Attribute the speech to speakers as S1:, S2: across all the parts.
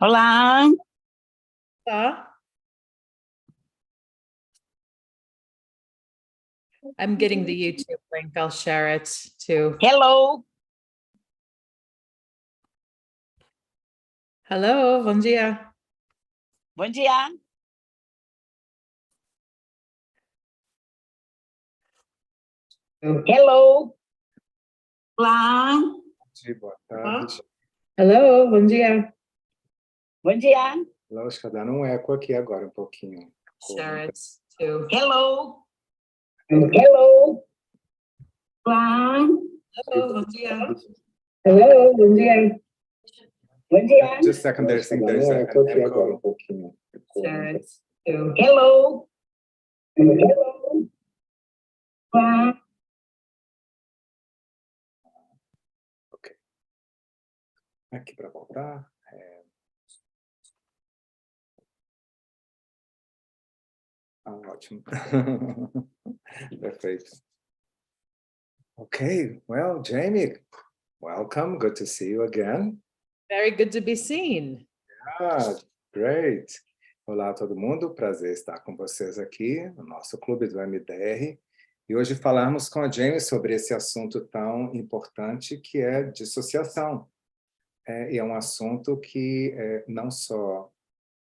S1: Olá,
S2: Tá. I'm getting the YouTube link. I'll share it too.
S1: hello,
S2: Hello, bom dia.
S1: bom dia. Hello, olá,
S3: Boa tarde.
S2: Hello, bom dia.
S1: bom dia.
S3: Lógico, tá dando um eco aqui agora um pouquinho.
S2: Share it too.
S1: Hello, hello, olá,
S2: Hello, bom dia.
S1: hello, bom dia. Bom dia.
S3: Just a second, there's an echo um pouquinho.
S2: Share it too.
S1: Hello, hello, olá.
S3: Ok. Aqui para voltar. Ótimo. Perfeito. Okay, well, Jamie, welcome. Good to see you again.
S2: Very good to be seen.
S3: Ah, great. Olá, todo mundo. Prazer estar com vocês aqui no nosso clube do EMDR. E hoje falarmos com a Jamie sobre esse assunto tão importante que é dissociação. E é um assunto que é não só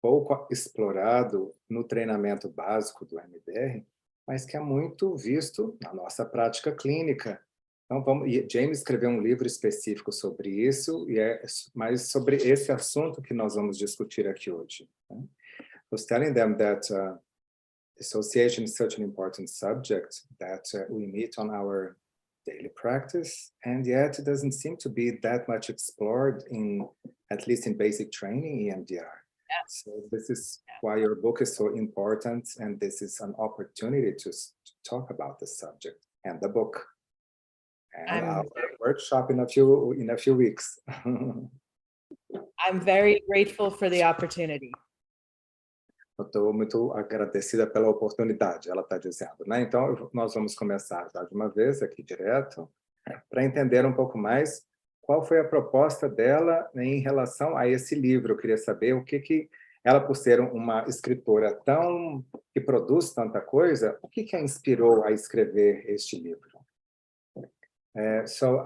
S3: pouco explorado no treinamento básico do EMDR, mas que é muito visto na nossa prática clínica. Então, James escreveu um livro específico sobre isso, e é mais sobre esse assunto que nós vamos discutir aqui hoje. I was telling them that dissociation is such an important subject that we meet on our daily practice, and yet it doesn't seem to be that much explored at least in basic training EMDR. So this is why your book is so important, and this is an opportunity to talk about the subject and the book and our workshop in a few weeks.
S2: I'm very grateful for the opportunity.
S3: Eu estou muito agradecida pela oportunidade, ela está dizendo, né? Então, nós vamos começar já de uma vez aqui direto, para entender um pouco mais qual foi a proposta dela em relação a esse livro. Eu queria saber o que ela, por ser uma escritora que produz tanta coisa, o que a inspirou a escrever este livro? So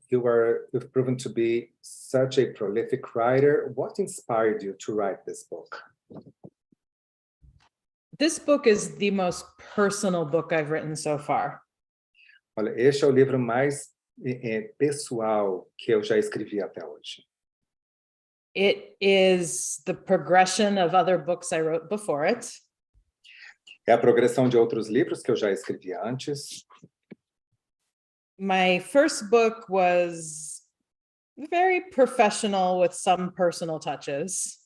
S3: you've proven to be such a prolific writer. What inspired you to write this book?
S2: This book is the most personal book I've written so far.
S3: Olha, este é o livro mais pessoal que eu já escrevi até hoje.
S2: It is the progression of other books I wrote before it.
S3: É a progressão de outros livros que eu já escrevi antes.
S2: My first book was very professional with some personal touches.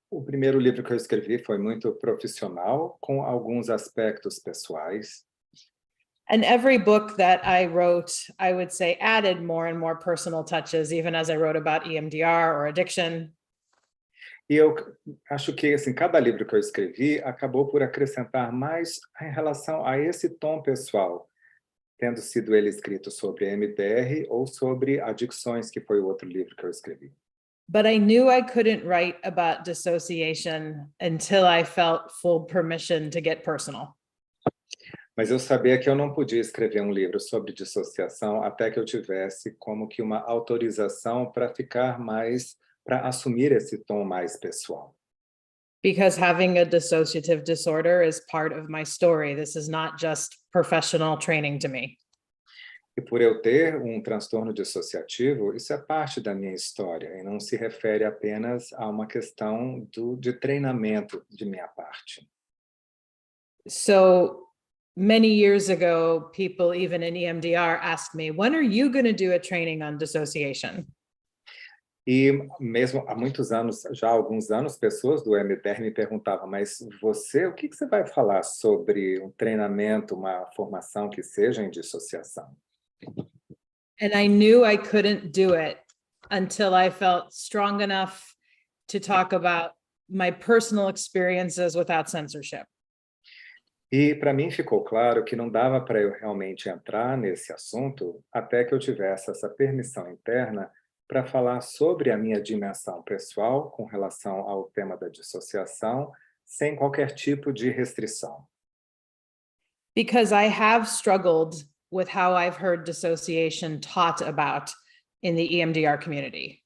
S3: O primeiro livro que eu escrevi foi muito profissional, com alguns aspectos pessoais.
S2: And every book that I wrote, I would say, added more and more personal touches, even as I wrote about EMDR or addiction.
S3: E eu acho que assim, cada livro que eu escrevi acabou por acrescentar mais em relação a esse tom pessoal, tendo sido ele escrito sobre EMDR ou sobre adicções, que foi o outro livro que eu escrevi.
S2: But I knew I couldn't write about dissociation until I felt full permission to get personal.
S3: Mas eu sabia que eu não podia escrever um livro sobre dissociação até que eu tivesse como que uma autorização para assumir esse tom mais pessoal.
S2: Because having a dissociative disorder is part of my story. This is not just professional training to me.
S3: E por eu ter um transtorno dissociativo, isso é parte da minha história e não se refere apenas a uma questão de treinamento de minha parte.
S2: So many years ago, people even in EMDR asked me, when are you going to do a training on dissociation?
S3: E mesmo há muitos anos, já há alguns anos, pessoas do EMDR me perguntavam, mas você, o que você vai falar sobre um treinamento, uma formação que seja em dissociação?
S2: And I knew I couldn't do it until I felt strong enough to talk about my personal experiences without censorship.
S3: E para mim ficou claro que não dava para eu realmente entrar nesse assunto até que eu tivesse essa permissão interna para falar sobre a minha dimensão pessoal com relação ao tema da dissociação, sem qualquer tipo de restrição.
S2: Because I have struggled with how I've heard dissociation taught about in the EMDR community.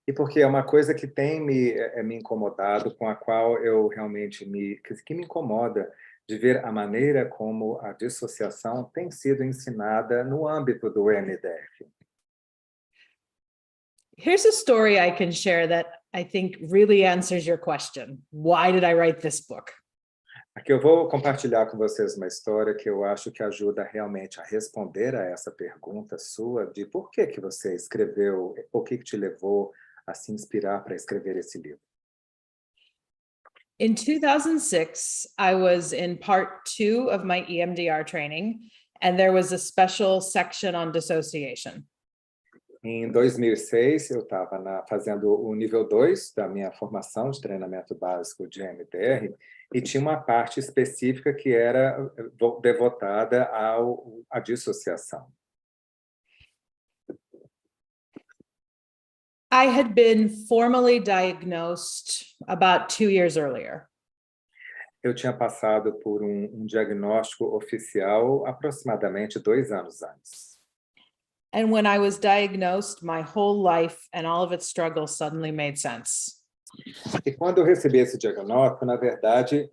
S3: E porque é uma coisa que tem me incomodado, com a qual eu realmente que me incomoda de ver a maneira como a dissociação tem sido ensinada no âmbito do EMDR.
S2: Here's a story I can share that I think really answers your question. Why did I write this book?
S3: Aqui eu vou compartilhar com vocês uma história que eu acho que ajuda realmente a responder a essa pergunta sua de por que você escreveu, o que te levou a se inspirar para escrever esse livro.
S2: In 2006, I was in part 2 of my EMDR training, and there was a special section on dissociation.
S3: Em 2006, eu estava fazendo o nível 2 da minha formação de treinamento básico de EMDR e tinha uma parte específica que era devotada à dissociação.
S2: I had been formally diagnosed about 2 years earlier.
S3: Eu tinha passado por um diagnóstico oficial aproximadamente 2 anos antes.
S2: And when I was diagnosed, my whole life and all of its struggles suddenly made sense.
S3: E quando eu recebi esse diagnóstico, na verdade,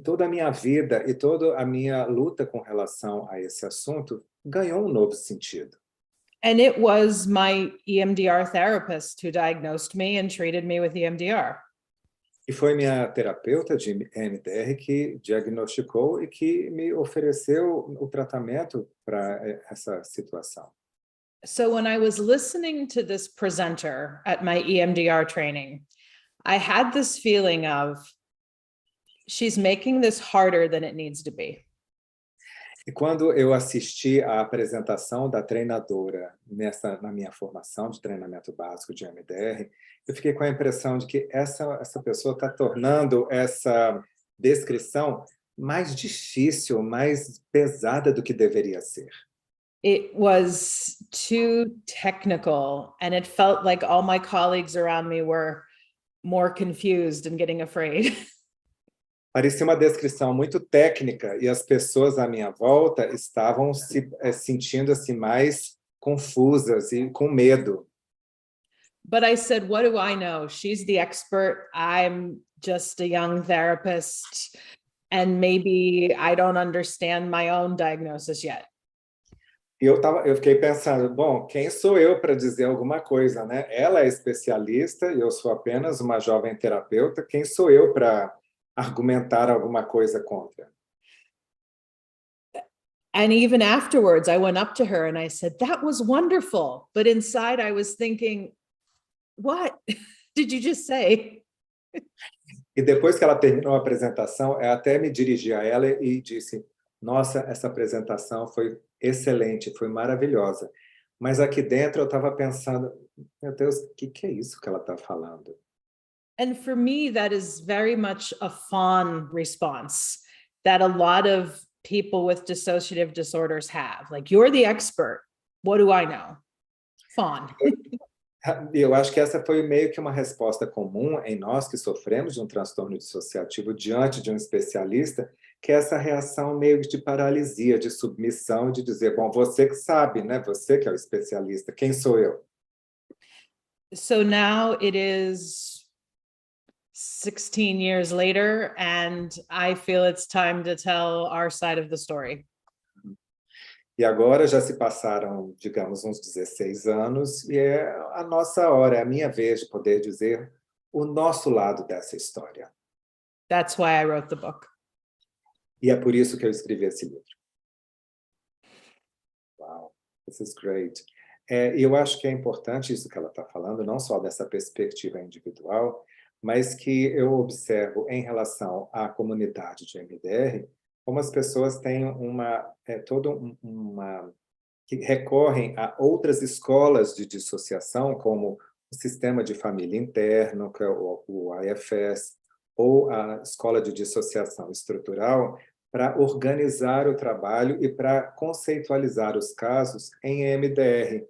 S3: toda a minha vida e toda a minha luta com relação a esse assunto ganhou um novo sentido.
S2: And it was my EMDR therapist who diagnosed me and treated me with EMDR.
S3: E foi minha terapeuta de EMDR que diagnosticou e que me ofereceu o tratamento para essa situação.
S2: So when I was listening to this presenter at my EMDR training, I had this feeling of, she's making this harder than it needs to be.
S3: E quando eu assisti à apresentação da treinadora na minha formação de treinamento básico de EMDR, eu fiquei com a impressão de que essa pessoa está tornando essa descrição mais difícil, mais pesada do que deveria ser.
S2: It was too technical, and it felt like all my colleagues around me were more confused and getting afraid.
S3: Parecia uma descrição muito técnica e as pessoas à minha volta estavam se sentindo assim mais confusas e com medo.
S2: But I said, what do I know? She's the expert. I'm just a young therapist, and maybe I don't understand my own diagnosis yet.
S3: E eu fiquei pensando, bom, quem sou eu para dizer alguma coisa, né? Ela é especialista e eu sou apenas uma jovem terapeuta. Quem sou eu para argumentar alguma coisa contra?
S2: And even afterwards, I went up to her and I said, that was wonderful. But inside I was thinking, what did you just say?
S3: E depois que ela terminou a apresentação, eu até me dirigi a ela e disse, nossa, essa apresentação foi excelente, foi maravilhosa. Mas aqui dentro eu estava pensando, meu Deus, o que é isso que ela está falando?
S2: And for me, that is very much a fawn response that a lot of people with dissociative disorders have. Like, you're the expert. What do I know? Fawn.
S3: Eu acho que essa foi meio que uma resposta comum em nós que sofremos de um transtorno dissociativo diante de um especialista, que é essa reação meio de paralisia, de submissão, de dizer, bom, você que sabe, né? Você que é o especialista, quem sou eu?
S2: So now it is 16 years later, and I feel it's time to tell our side of the story.
S3: E agora já se passaram, digamos, uns 16 anos, e é a nossa hora, é a minha vez de poder dizer o nosso lado dessa história.
S2: That's why I wrote the book.
S3: E é por isso que eu escrevi esse livro. Wow, this is great. E eu acho que é importante isso que ela está falando, não só dessa perspectiva individual, mas que eu observo em relação à comunidade de EMDR, como as pessoas têm que recorrem a outras escolas de dissociação, como o sistema de família interno, que é o IFS, ou a escola de dissociação estrutural, para organizar o trabalho e para conceitualizar os casos em EMDR.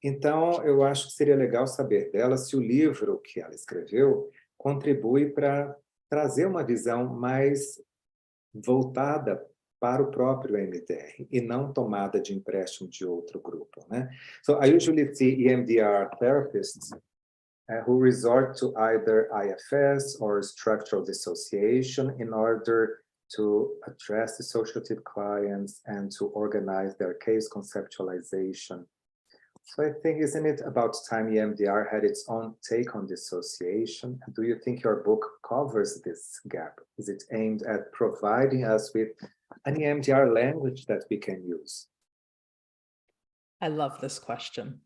S3: Então, eu acho que seria legal saber dela se o livro que ela escreveu contribui para trazer uma visão mais voltada para o próprio EMDR e não tomada de empréstimo de outro grupo, né? So I usually see EMDR therapists who resort to either IFS or structural dissociation in order to address dissociative clients and to organize their case conceptualization. So I think, isn't it about time EMDR had its own take on dissociation? Do you think your book covers this gap? Is it aimed at providing us with an EMDR language that we can use?
S2: I love this question.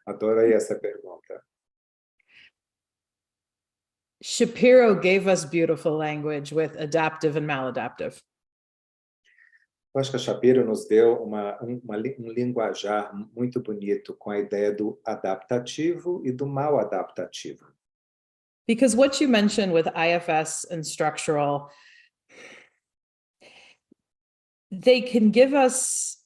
S3: Adorei essa pergunta.
S2: Shapiro gave us beautiful language with adaptive and maladaptive.
S3: Eu acho que a Shapiro nos deu um linguajar muito bonito com a ideia do adaptativo e do mal adaptativo.
S2: Because what you mentioned with IFS and structural, they can give us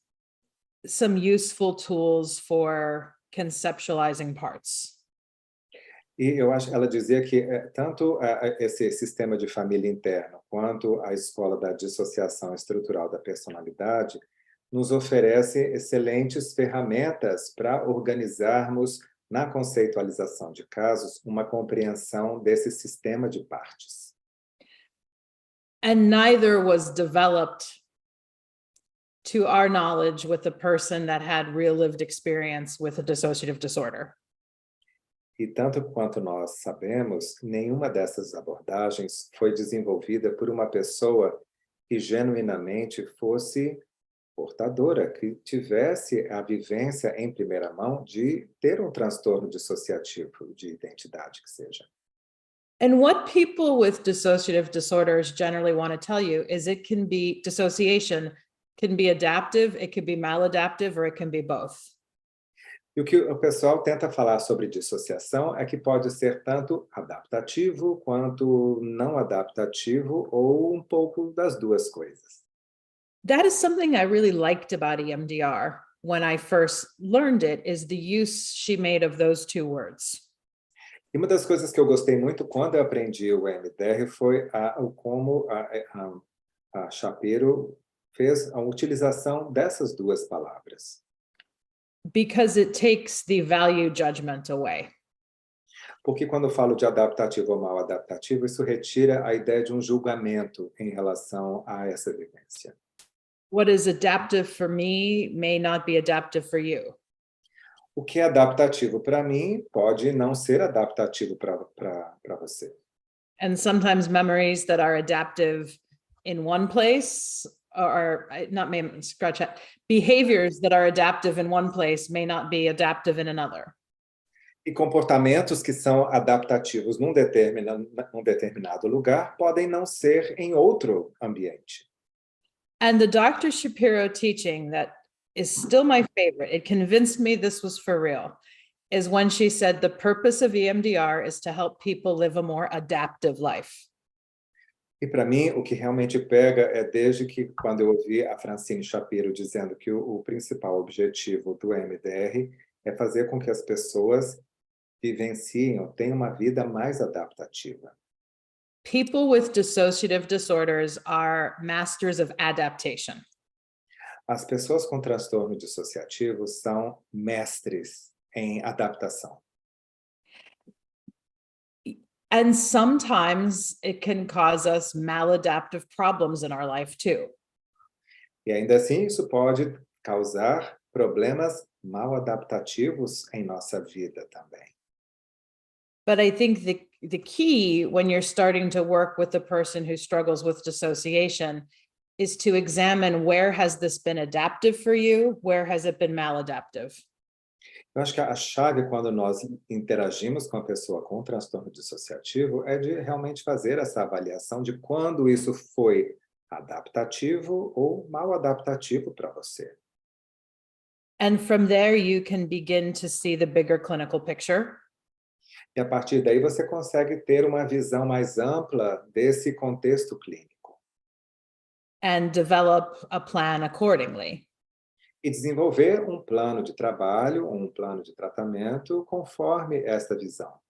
S2: some useful tools for conceptualizing parts.
S3: E eu acho, ela dizia que tanto esse sistema de família interno quanto a escola da dissociação estrutural da personalidade nos oferece excelentes ferramentas para organizarmos na conceitualização de casos uma compreensão desse sistema de partes.
S2: And neither was developed to our knowledge with a person that had real lived experience with a dissociative disorder.
S3: E tanto quanto nós sabemos, nenhuma dessas abordagens foi desenvolvida por uma pessoa que genuinamente fosse portadora, que tivesse a vivência em primeira mão de ter um transtorno dissociativo de identidade que seja.
S2: And what people with dissociative disorders generally want to tell you is it can be dissociation, can be adaptive, it can be maladaptive, or it can be both.
S3: E o que o pessoal tenta falar sobre dissociação é que pode ser tanto adaptativo quanto não adaptativo ou um pouco das duas coisas.
S2: That is something I really liked about EMDR when I first learned it, is the use she made of those two words.
S3: E uma das coisas que eu gostei muito quando eu aprendi o EMDR foi como a Shapiro fez a utilização dessas duas palavras.
S2: Because it takes the value judgment away.
S3: Porque quando eu falo de adaptativo ou mal adaptativo, isso retira a ideia de um julgamento em relação a essa vivência.
S2: What is adaptive for me may not be adaptive for you.
S3: O que é adaptativo para mim pode não ser adaptativo para você.
S2: And sometimes memories that are adaptive in one place or not scratch that. Behaviors that are adaptive in one place may not be adaptive in another.
S3: E comportamentos que são adaptativos num determinado lugar podem não ser em outro ambiente.
S2: And the Dr. Shapiro teaching that is still my favorite, it convinced me this was for real, is when she said the purpose of EMDR is to help people live a more adaptive life.
S3: E para mim, o que realmente pega é desde que quando eu ouvi a Francine Shapiro dizendo que o principal objetivo do EMDR é fazer com que as pessoas vivenciem ou tenham uma vida mais adaptativa.
S2: People with dissociative disorders are masters of adaptation.
S3: As pessoas com transtorno dissociativo são mestres em adaptação.
S2: And sometimes it can cause us maladaptive problems in our life too.
S3: E ainda assim, isso pode causar problemas mal adaptativos em nossa vida também.
S2: But I think the key when you're starting to work with the person who struggles with dissociation is to examine where has this been adaptive for you, where has it been maladaptive?
S3: Eu acho que a chave quando nós interagimos com a pessoa com transtorno dissociativo é de realmente fazer essa avaliação de quando isso foi adaptativo ou mal adaptativo para você.
S2: And from there you can begin to see the bigger clinical picture.
S3: E a partir daí você consegue ter uma visão mais ampla desse contexto clínico.
S2: And develop a plan accordingly.
S3: e desenvolver um plano de trabalho, um plano de tratamento conforme esta visão.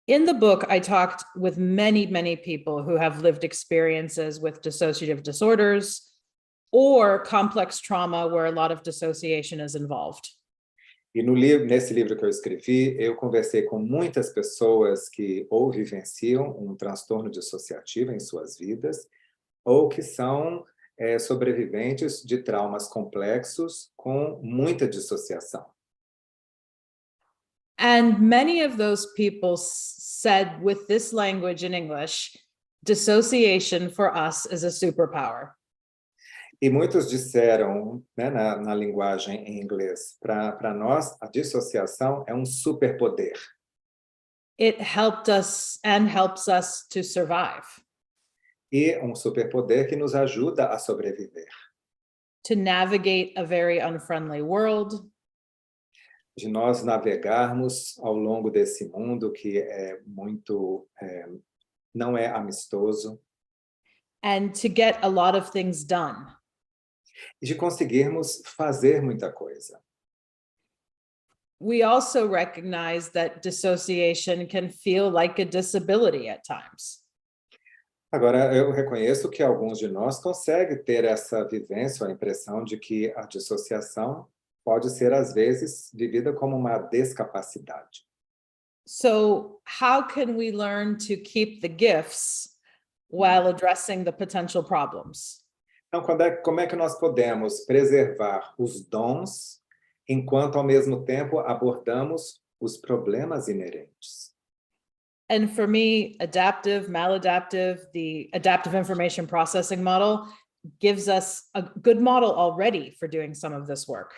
S2: In the book, I talked with many, many people who have lived experiences with dissociative disorders or complex trauma where a lot of dissociation is involved.
S3: E nesse livro que eu escrevi, eu conversei com muitas pessoas que ou vivenciam um transtorno dissociativo em suas vidas, ou que são sobreviventes de traumas complexos com muita dissociação.
S2: And many of those people said with this language in English, dissociation for us is a superpower.
S3: E muitos disseram, né, na linguagem em inglês, para nós, a dissociação é um superpoder.
S2: It helped us and helps us to survive.
S3: E um superpoder que nos ajuda a sobreviver.
S2: To navigate a very unfriendly world.
S3: De nós navegarmos ao longo desse mundo que é não é amistoso.
S2: And to get a lot of things done.
S3: E de conseguirmos fazer muita coisa.
S2: We also recognize that dissociation can feel like a disability at times.
S3: Agora, eu reconheço que alguns de nós conseguem ter essa vivência, ou a impressão de que a dissociação pode ser, às vezes, vivida como uma descapacidade.
S2: So, how can we learn to keep the gifts while addressing the potential problems?
S3: Então, como é que nós podemos preservar os dons enquanto, ao mesmo tempo, abordamos os problemas inerentes?
S2: And for me, adaptive, maladaptive, the adaptive information processing model gives us a good model already for doing some of this work.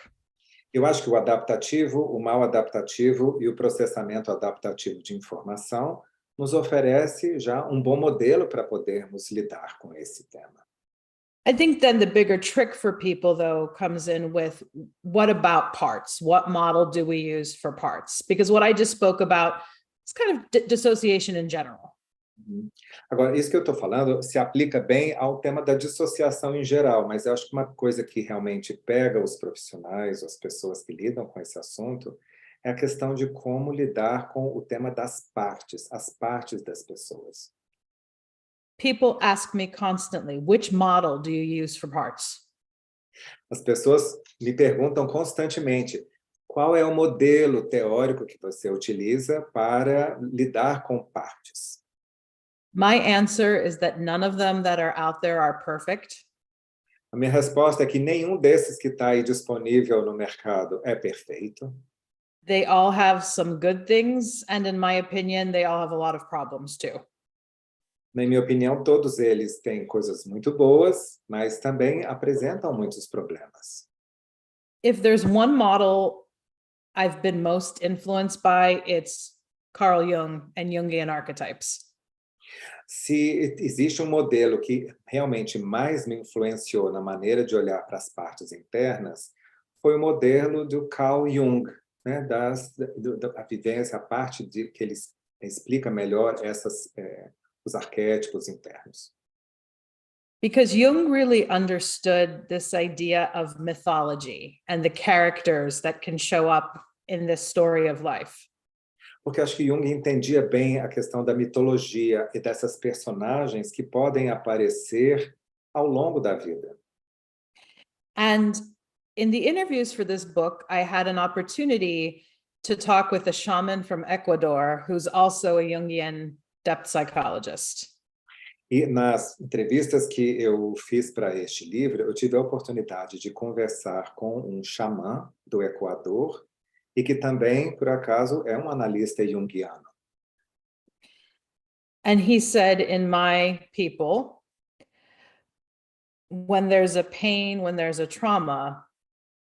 S3: Eu acho que o adaptativo, o mal adaptativo e o processamento adaptativo de informação nos oferece já um bom modelo para podermos lidar com esse tema.
S2: I think then the bigger trick for people, though, comes in with what about parts? What model do we use for parts? Because what I just spoke about is kind of dissociation in general.
S3: Agora, isso que eu estou falando se aplica bem ao tema da dissociação em geral, mas eu acho que uma coisa que realmente pega os profissionais, as pessoas que lidam com esse assunto, é a questão de como lidar com o tema das partes, as partes das pessoas.
S2: People ask me constantly, which model do you use for parts?
S3: As pessoas me perguntam constantemente, qual é o modelo teórico que você utiliza para lidar com partes?
S2: My answer is that none of them that are out there are perfect.
S3: A minha resposta é que nenhum desses que está aí disponível no mercado é perfeito.
S2: They all have some good things, and in my opinion, they all have a lot of problems too.
S3: Na minha opinião, todos eles têm coisas muito boas, mas também apresentam muitos problemas.
S2: If there's one model I've been most influenced by, it's Carl Jung and Jungian archetypes.
S3: Se existe um modelo que realmente mais me influenciou na maneira de olhar para as partes internas, foi o modelo do Carl Jung, né, da vivência, a parte que ele explica melhor os arquétipos internos.
S2: Because Jung really understood this idea of mythology and the characters that can show up in this story of life.
S3: Porque acho que Jung entendia bem a questão da mitologia e dessas personagens que podem aparecer ao longo da vida.
S2: And in the interviews for this book, I had an opportunity to talk with a shaman from Ecuador who's also a Jungian depth psychologist.
S3: E nas entrevistas que eu fiz para este livro, eu tive a oportunidade de conversar com um xamã do Equador e que também, por acaso, é um analista junguiano.
S2: And he said, in my people, when there's a pain, when there's a trauma,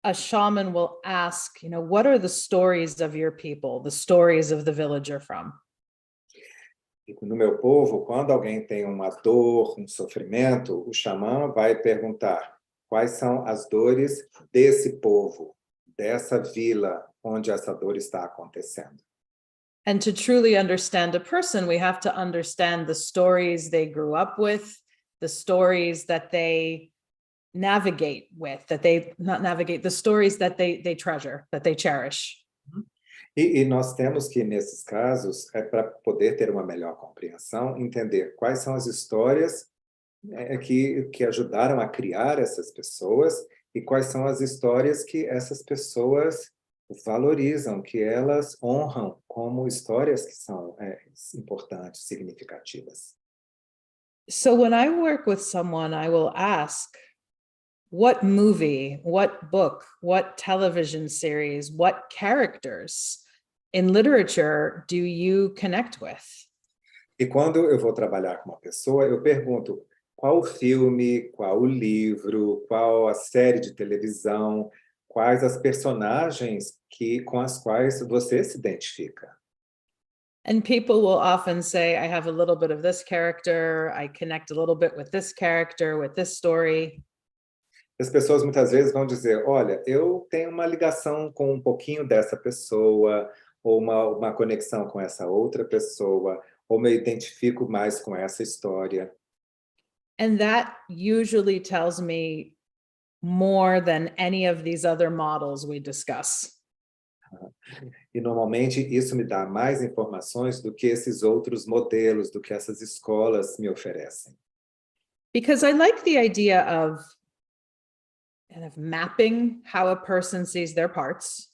S2: a shaman will ask, what are the stories of your people, the stories of the village you're from?
S3: E no meu povo, quando alguém tem uma dor, um sofrimento, o xamã vai perguntar quais são as dores desse povo, dessa vila onde essa dor está acontecendo.
S2: And to truly understand a person, we have to understand the stories they grew up with, the stories that they navigate with, that they not navigate, the stories that they treasure, that they cherish.
S3: E nós temos que, nesses casos, para poder ter uma melhor compreensão, entender quais são as histórias que ajudaram a criar essas pessoas e quais são as histórias que essas pessoas valorizam, que elas honram como histórias que são importantes, significativas.
S2: So when I work with someone, I will ask, what movie, what book, what television series, what characters in literature do you connect with?
S3: E quando eu vou trabalhar com uma pessoa, eu pergunto qual o filme, qual o livro, qual a série de televisão, quais as personagens com as quais você se identifica.
S2: And people will often say, I have a little bit of this character, I connect a little bit with this character, with this story.
S3: As pessoas muitas vezes vão dizer, olha, eu tenho uma ligação com um pouquinho dessa pessoa, ou uma conexão com essa outra pessoa, ou me identifico mais com essa história.
S2: And that usually tells me more than any of these other models we discuss.
S3: E normalmente isso me dá mais informações do que esses outros modelos, do que essas escolas me oferecem.
S2: Because I like the idea of kind of mapping how a person sees their parts.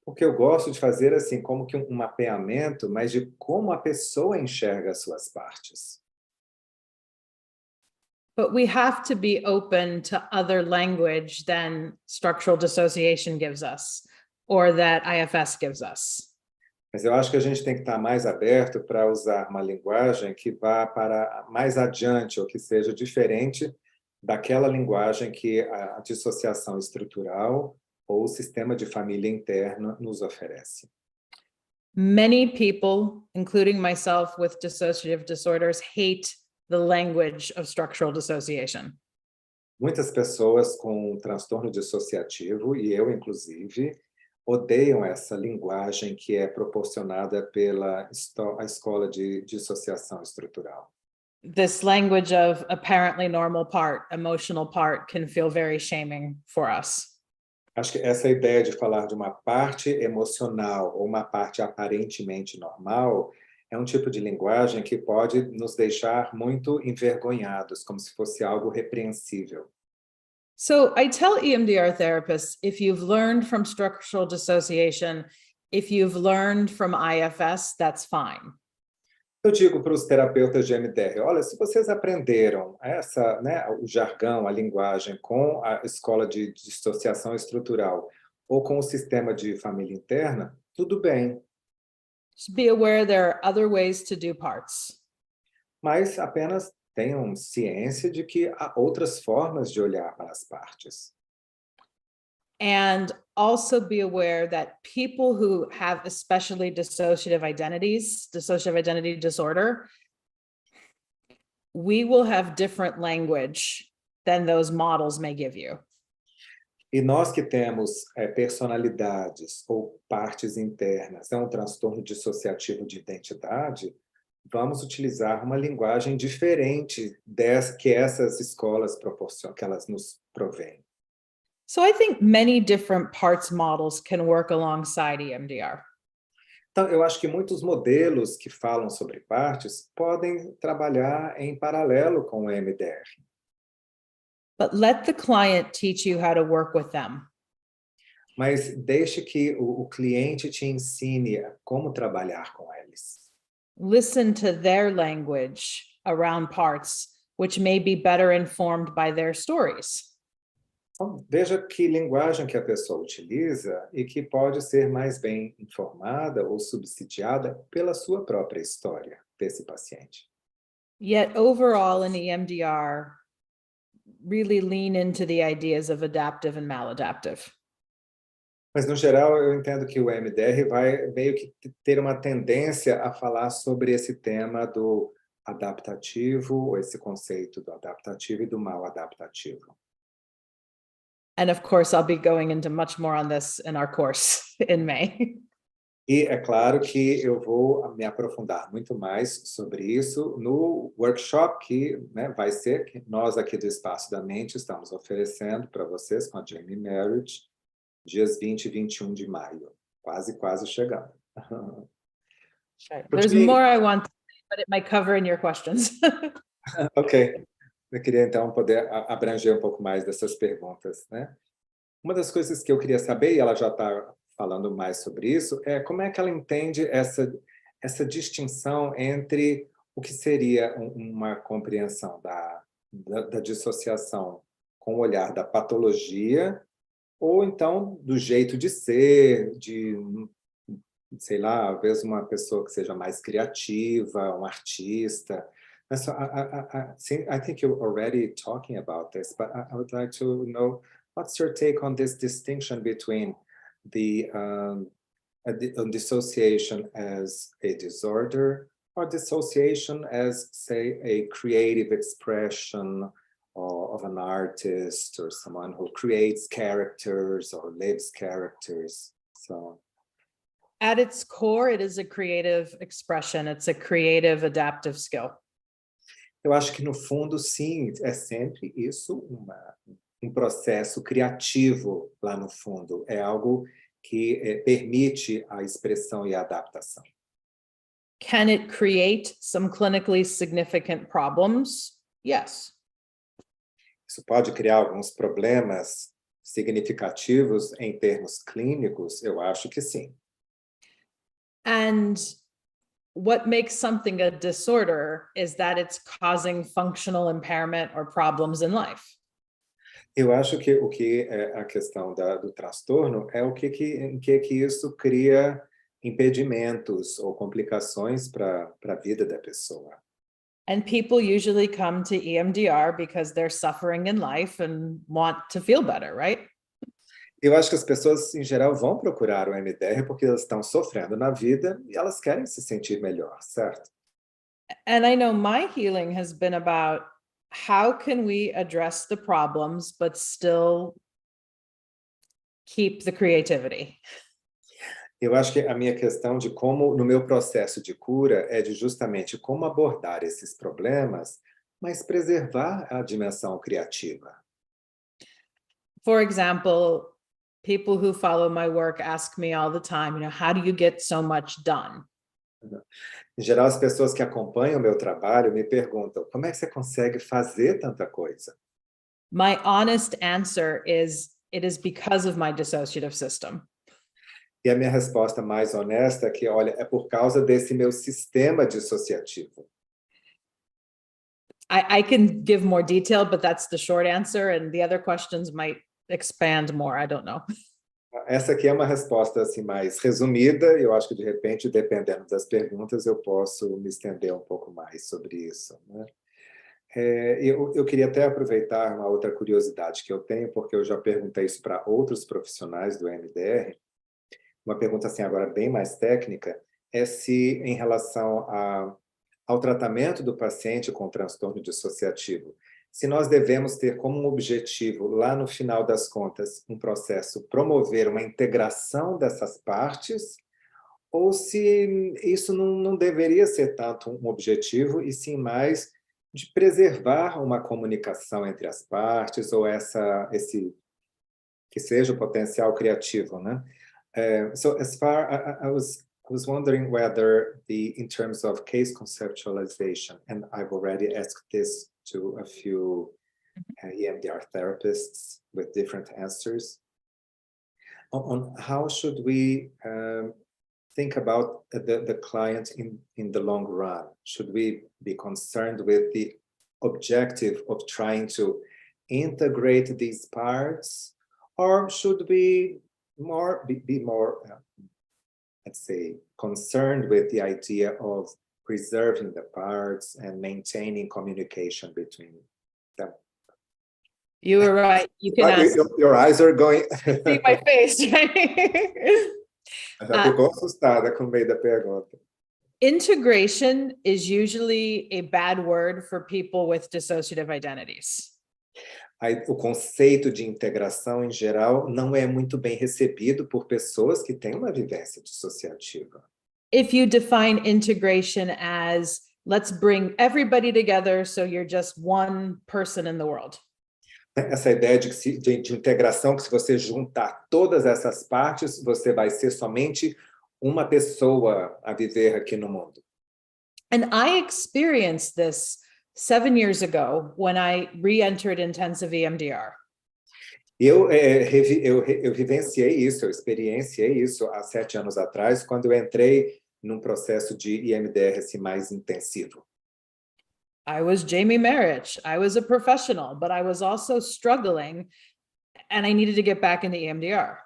S3: Porque eu gosto de fazer assim, como que um mapeamento, mas de como a pessoa enxerga as suas partes.
S2: But we have to be open to other language than structural dissociation gives us, or that IFS gives us.
S3: Mas eu acho que a gente tem que estar mais aberto para usar uma linguagem que vá para mais adiante, ou que seja diferente daquela linguagem que a dissociação estrutural ou o sistema de família interna nos oferece.
S2: Many people, including myself with dissociative disorders, hate the language of structural dissociation.
S3: Muitas pessoas com transtorno dissociativo, e eu inclusive, odeiam essa linguagem que é proporcionada pela a escola de dissociação estrutural.
S2: This language of apparently normal part, emotional part, can feel very shaming for us.
S3: Acho que essa ideia de falar de uma parte emocional ou uma parte aparentemente normal é um tipo de linguagem que pode nos deixar muito envergonhados, como se fosse algo repreensível.
S2: So I tell EMDR therapists, if you've learned from structural dissociation, if you've learned from IFS, that's fine.
S3: Eu digo para os terapeutas de EMDR, olha, se vocês aprenderam o jargão, a linguagem com a escola de dissociação estrutural ou com o sistema de família interna, tudo bem.
S2: Just be aware there are other ways to do parts.
S3: Mas apenas tenham ciência de que há outras formas de olhar para as partes.
S2: And also be aware that people who have especially dissociative identities, dissociative identity disorder, we will have different language than those models may give you.
S3: E nós que temos personalidades ou partes internas, um transtorno dissociativo de identidade, vamos utilizar uma linguagem diferente que essas escolas proporcionam, que elas nos provêm.
S2: So I think many different parts models can work alongside EMDR.
S3: Então, eu acho que muitos modelos que falam sobre partes podem trabalhar em paralelo com o EMDR.
S2: But let the client teach you how to work with them.
S3: Mas deixe que o cliente te ensine como trabalhar com eles.
S2: Listen to their language around parts, which may be better informed by their stories.
S3: Então, veja que linguagem que a pessoa utiliza e que pode ser mais bem informada ou subsidiada pela sua própria história desse paciente.
S2: Yet overall in EMDR, really lean into the ideas of adaptive and maladaptive.
S3: Mas, no geral, eu entendo que o EMDR vai meio que ter uma tendência a falar sobre esse tema do adaptativo, ou esse conceito do adaptativo e do mal adaptativo.
S2: And of course, I'll be going into much more on this in our course in May.
S3: E é claro que eu vou me aprofundar muito mais sobre isso no workshop que, né, vai ser, que nós aqui do Espaço da Mente estamos oferecendo para vocês com a Jamie Marich, dias 20 e 21 de maio. Quase chegando.
S2: There's more I want to say, but it might cover in your questions.
S3: Ok. Eu queria, então, poder abranger um pouco mais dessas perguntas, né? Uma das coisas que eu queria saber, e ela já está falando mais sobre isso, é como é que ela entende essa distinção entre o que seria uma compreensão da dissociação com o olhar da patologia, ou então do jeito de ser, sei lá, às vezes uma pessoa que seja mais criativa, um artista. So I think you're already talking about this, but I would like to know what's your take on this distinction between the dissociation as a disorder or dissociation as, say, a creative expression of an artist or someone who creates characters or lives characters. So.
S2: At its core, it is a creative expression. It's a creative adaptive skill.
S3: Eu acho que, no fundo, sim, é sempre isso, processo criativo lá no fundo. É algo que permite a expressão e a adaptação.
S2: Can it create some clinically significant problems? Yes.
S3: Isso pode criar alguns problemas significativos em termos clínicos? Eu acho que sim.
S2: And what makes something a disorder is that it's causing functional impairment or problems in life.
S3: Eu acho que o que é a questão do transtorno é em que isso cria impedimentos ou complicações para a vida da pessoa.
S2: And people usually come to EMDR because they're suffering in life and want to feel better, right?
S3: Eu acho que as pessoas, em geral, vão procurar o EMDR porque elas estão sofrendo na vida e elas querem se sentir melhor, certo?
S2: And I know my healing has been about how can we address the problems but still keep the creativity?
S3: Eu acho que a minha questão de como, no meu processo de cura, é de justamente como abordar esses problemas, mas preservar a dimensão criativa.
S2: For example, people who follow my work ask me all the time, how do you get so much done?
S3: Em geral, as pessoas que acompanham o meu trabalho me perguntam, como é que você consegue fazer tanta coisa?
S2: My honest answer is, it is because of my dissociative system.
S3: E a minha resposta mais honesta é que, olha, é por causa desse meu sistema dissociativo.
S2: I can give more detail, but that's the short answer, and the other questions might expand more. I don't know.
S3: Essa aqui é uma resposta assim, mais resumida. Eu acho que, de repente, dependendo das perguntas, eu posso me estender um pouco mais sobre isso, né? Eu queria até aproveitar uma outra curiosidade que eu tenho, porque eu já perguntei isso para outros profissionais do EMDR. Uma pergunta assim agora bem mais técnica é se, em relação ao tratamento do paciente com transtorno dissociativo, se nós devemos ter como um objetivo, lá no final das contas, um processo promover uma integração dessas partes, ou se isso não deveria ser tanto um objetivo, e sim mais de preservar uma comunicação entre as partes, ou esse que seja o potencial criativo, né? So as far, I was wondering whether in terms of case conceptualization, and I've already asked this to a few EMDR therapists with different answers, on how should we think about the client in the long run? Should we be concerned with the objective of trying to integrate these parts, or should we be more, let's say, concerned with the idea of preserving the parts and maintaining communication between them?
S2: You were right. You can ask.
S3: Your eyes are going.
S2: See my face.
S3: Já ficou assustada com o meio da pergunta.
S2: Integration is usually a bad word for people with dissociative identities.
S3: o conceito de integração, em geral, não é muito bem recebido por pessoas que têm uma vivência dissociativa.
S2: If you define integration as let's bring everybody together so you're just one person in the world.
S3: Essa ideia de integração, que se você juntar todas essas partes, você vai ser somente uma pessoa a viver aqui no mundo.
S2: And I experienced this 7 years ago when I re-entered intensive EMDR.
S3: Eu vivenciei isso, eu experienciei isso há 7 anos atrás, quando eu entrei num processo de EMDR assim, mais intensivo.
S2: I was Jamie Marich. I was a professional, but I was also struggling and I needed to get back into EMDR.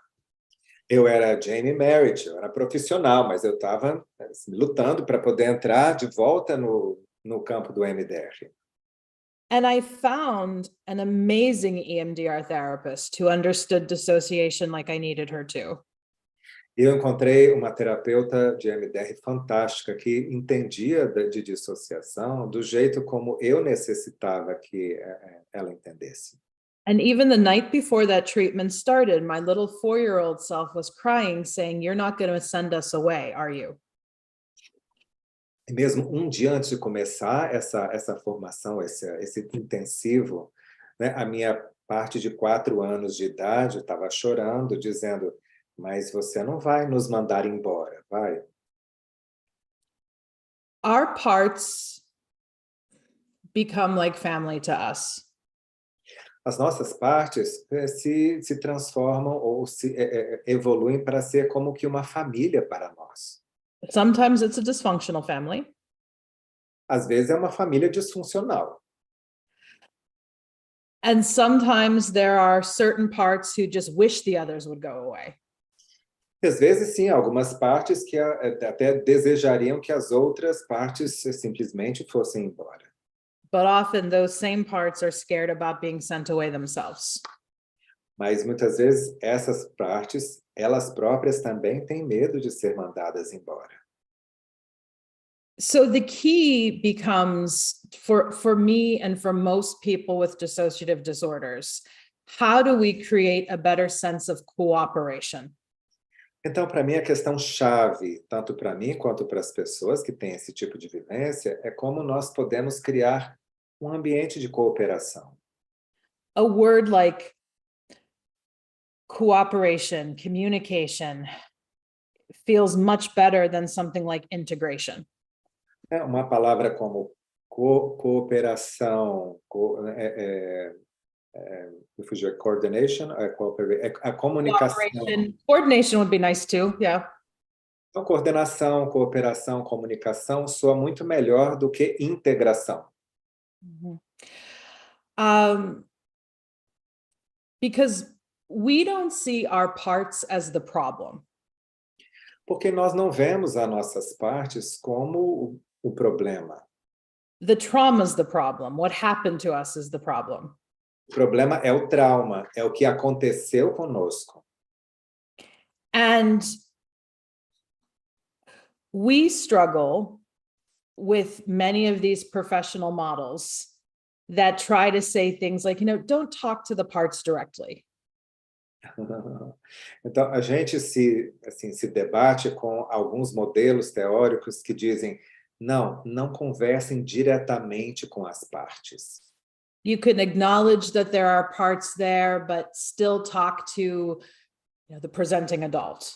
S3: Eu era Jamie Marich, eu era profissional, mas eu estava assim, lutando para poder entrar de volta no campo do EMDR.
S2: And I found an amazing EMDR therapist who understood dissociation like I needed her to.
S3: Eu encontrei uma terapeuta de EMDR fantástica que entendia de dissociação do jeito como eu necessitava que ela entendesse.
S2: And even the night before that treatment started, my little 4-year-old self was crying, saying, "You're not going to send us away, are you?"
S3: E mesmo um dia antes de começar essa formação, esse intensivo, né, a minha parte de 4 anos de idade estava chorando, dizendo, mas você não vai nos mandar embora, vai?
S2: Our parts become like family to us.
S3: As nossas partes se transformam ou se evoluem para ser como que uma família para nós.
S2: Sometimes it's a dysfunctional family.
S3: Às vezes é uma família disfuncional.
S2: And sometimes there are certain parts who just wish the others would go away.
S3: E às vezes, sim, algumas partes que até desejariam que as outras partes simplesmente fossem embora.
S2: But often those same parts are scared about being sent away themselves.
S3: Mas muitas vezes essas partes, elas próprias também têm medo de ser mandadas embora.
S2: So the key becomes for me and for most people with dissociative disorders, how do we create a better sense of cooperation?
S3: Então, para mim, a questão chave, tanto para mim quanto para as pessoas que têm esse tipo de vivência, é como nós podemos criar um ambiente de cooperação.
S2: A word like cooperation, communication feels much better than something like integration.
S3: Uma palavra como cooperação, coordination, a comunicação.
S2: Coordination would be nice too, yeah.
S3: Então, coordenação, cooperação, comunicação soa muito melhor do que integração.
S2: Because we don't see our parts as the problem.
S3: Porque nós não vemos as nossas partes como o problema.
S2: The trauma is the problem. What happened to us is the problem.
S3: O problema é o trauma, é o que aconteceu conosco.
S2: And we struggle with many of these professional models that try to say things like, don't talk to the parts directly.
S3: Então, a gente se debate com alguns modelos teóricos que dizem, não conversem diretamente com as partes.
S2: You can acknowledge that there are parts there, but still talk to the presenting adult.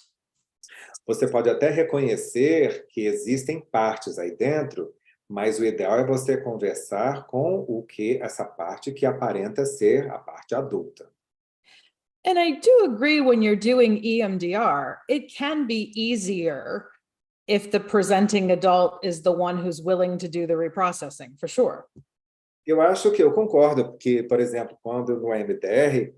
S3: Você pode até reconhecer que existem partes aí dentro, mas o ideal é você conversar com essa parte que aparenta ser a parte adulta.
S2: And I do agree when you're doing EMDR, it can be easier if the presenting adult is the one who's willing to do the reprocessing, for sure.
S3: Eu concordo que, por exemplo, quando no EMDR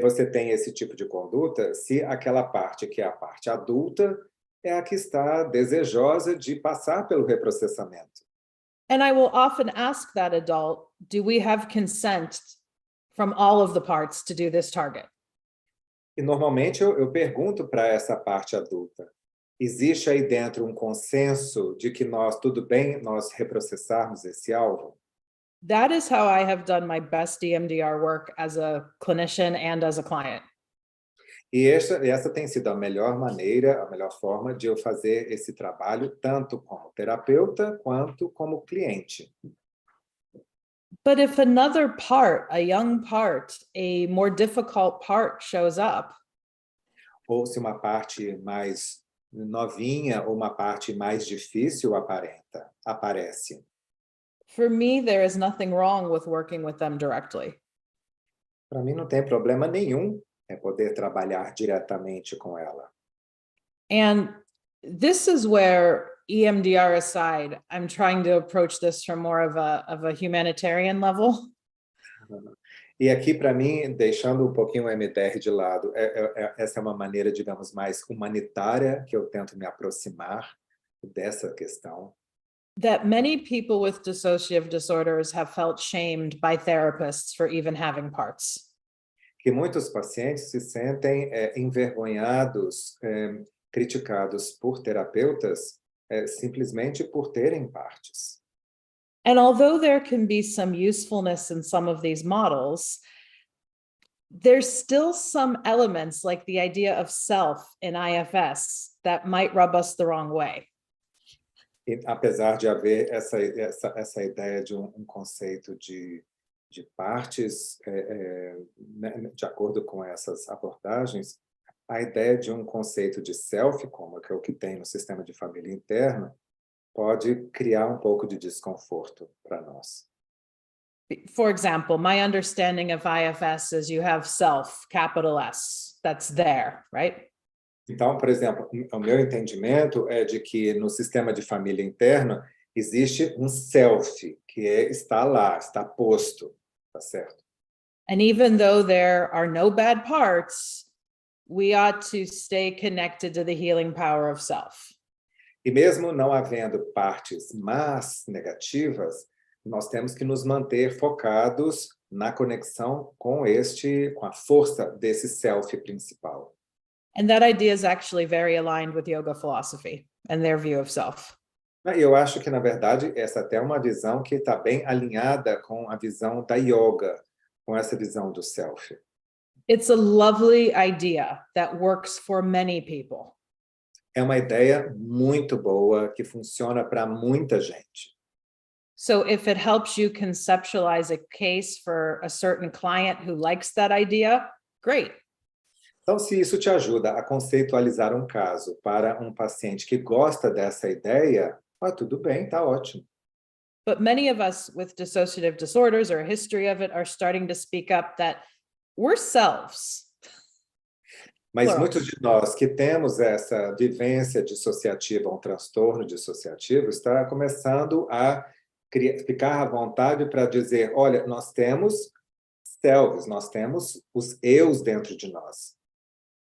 S3: você tem esse tipo de conduta, se aquela parte que é a parte adulta é a que está desejosa de passar pelo reprocessamento.
S2: And I will often ask that adult, do we have consent from all of the parts to do this target?
S3: E normalmente eu pergunto para essa parte adulta, existe aí dentro um consenso de que tudo bem nós reprocessarmos esse alvo?
S2: That is how I have done my best EMDR work as a clinician and as a client.
S3: E essa tem sido a melhor maneira, a melhor forma de eu fazer esse trabalho, tanto como terapeuta quanto como cliente.
S2: But if another part, a young part, a more difficult part shows up,
S3: Ou se uma parte mais novinha ou uma parte mais difícil aparece.
S2: for me, there is nothing wrong with working with them directly.
S3: Para mim não tem problema nenhum poder trabalhar diretamente com ela.
S2: And this is where EMDR aside, I'm trying to approach this from more of a humanitarian level.
S3: E aqui, para mim, deixando um pouquinho o EMDR de lado, essa é uma maneira, digamos, mais humanitária que eu tento me aproximar dessa questão.
S2: That many people with dissociative disorders have felt shamed by therapists for even having parts.
S3: Que muitos pacientes se sentem envergonhados, criticados por terapeutas, simplesmente por terem partes.
S2: And although there can be some usefulness in some of these models, there's still some elements like the idea of self in IFS that might rub us the wrong way.
S3: E, apesar de haver essa ideia de um conceito de partes, de acordo com essas abordagens, a ideia de um conceito de self, como é o que tem no sistema de família interno, pode criar um pouco de desconforto para nós.
S2: For example, my understanding of IFS is you have self, capital S, that's there, right?
S3: Então, por exemplo, o meu entendimento é de que no sistema de família interno existe um self, que está lá, está posto, tá certo?
S2: And even though there are no bad parts, we ought to stay connected to the healing power of self.
S3: E mesmo não havendo partes más, negativas, nós temos que nos manter focados na conexão com a força desse self principal.
S2: And that idea is actually very aligned with yoga philosophy and their view of self.
S3: Eu acho que, na verdade, essa até é uma visão que está bem alinhada com a visão da yoga, com essa visão do self.
S2: It's a lovely idea that works for many people.
S3: É uma ideia muito boa que funciona para muita gente.
S2: So if it helps you conceptualize a case for a certain client who likes that idea, great.
S3: Então, se isso te ajuda a conceitualizar um caso para um paciente que gosta dessa ideia, tudo bem, tá ótimo.
S2: But many of us with dissociative disorders or a history of it are starting to speak up that we're selves.
S3: Mas
S2: Plural.
S3: muitos de nós que temos essa vivência dissociativa, um transtorno dissociativo, está começando a ficar à vontade para dizer, olha, nós temos selves, nós temos os eus dentro de nós.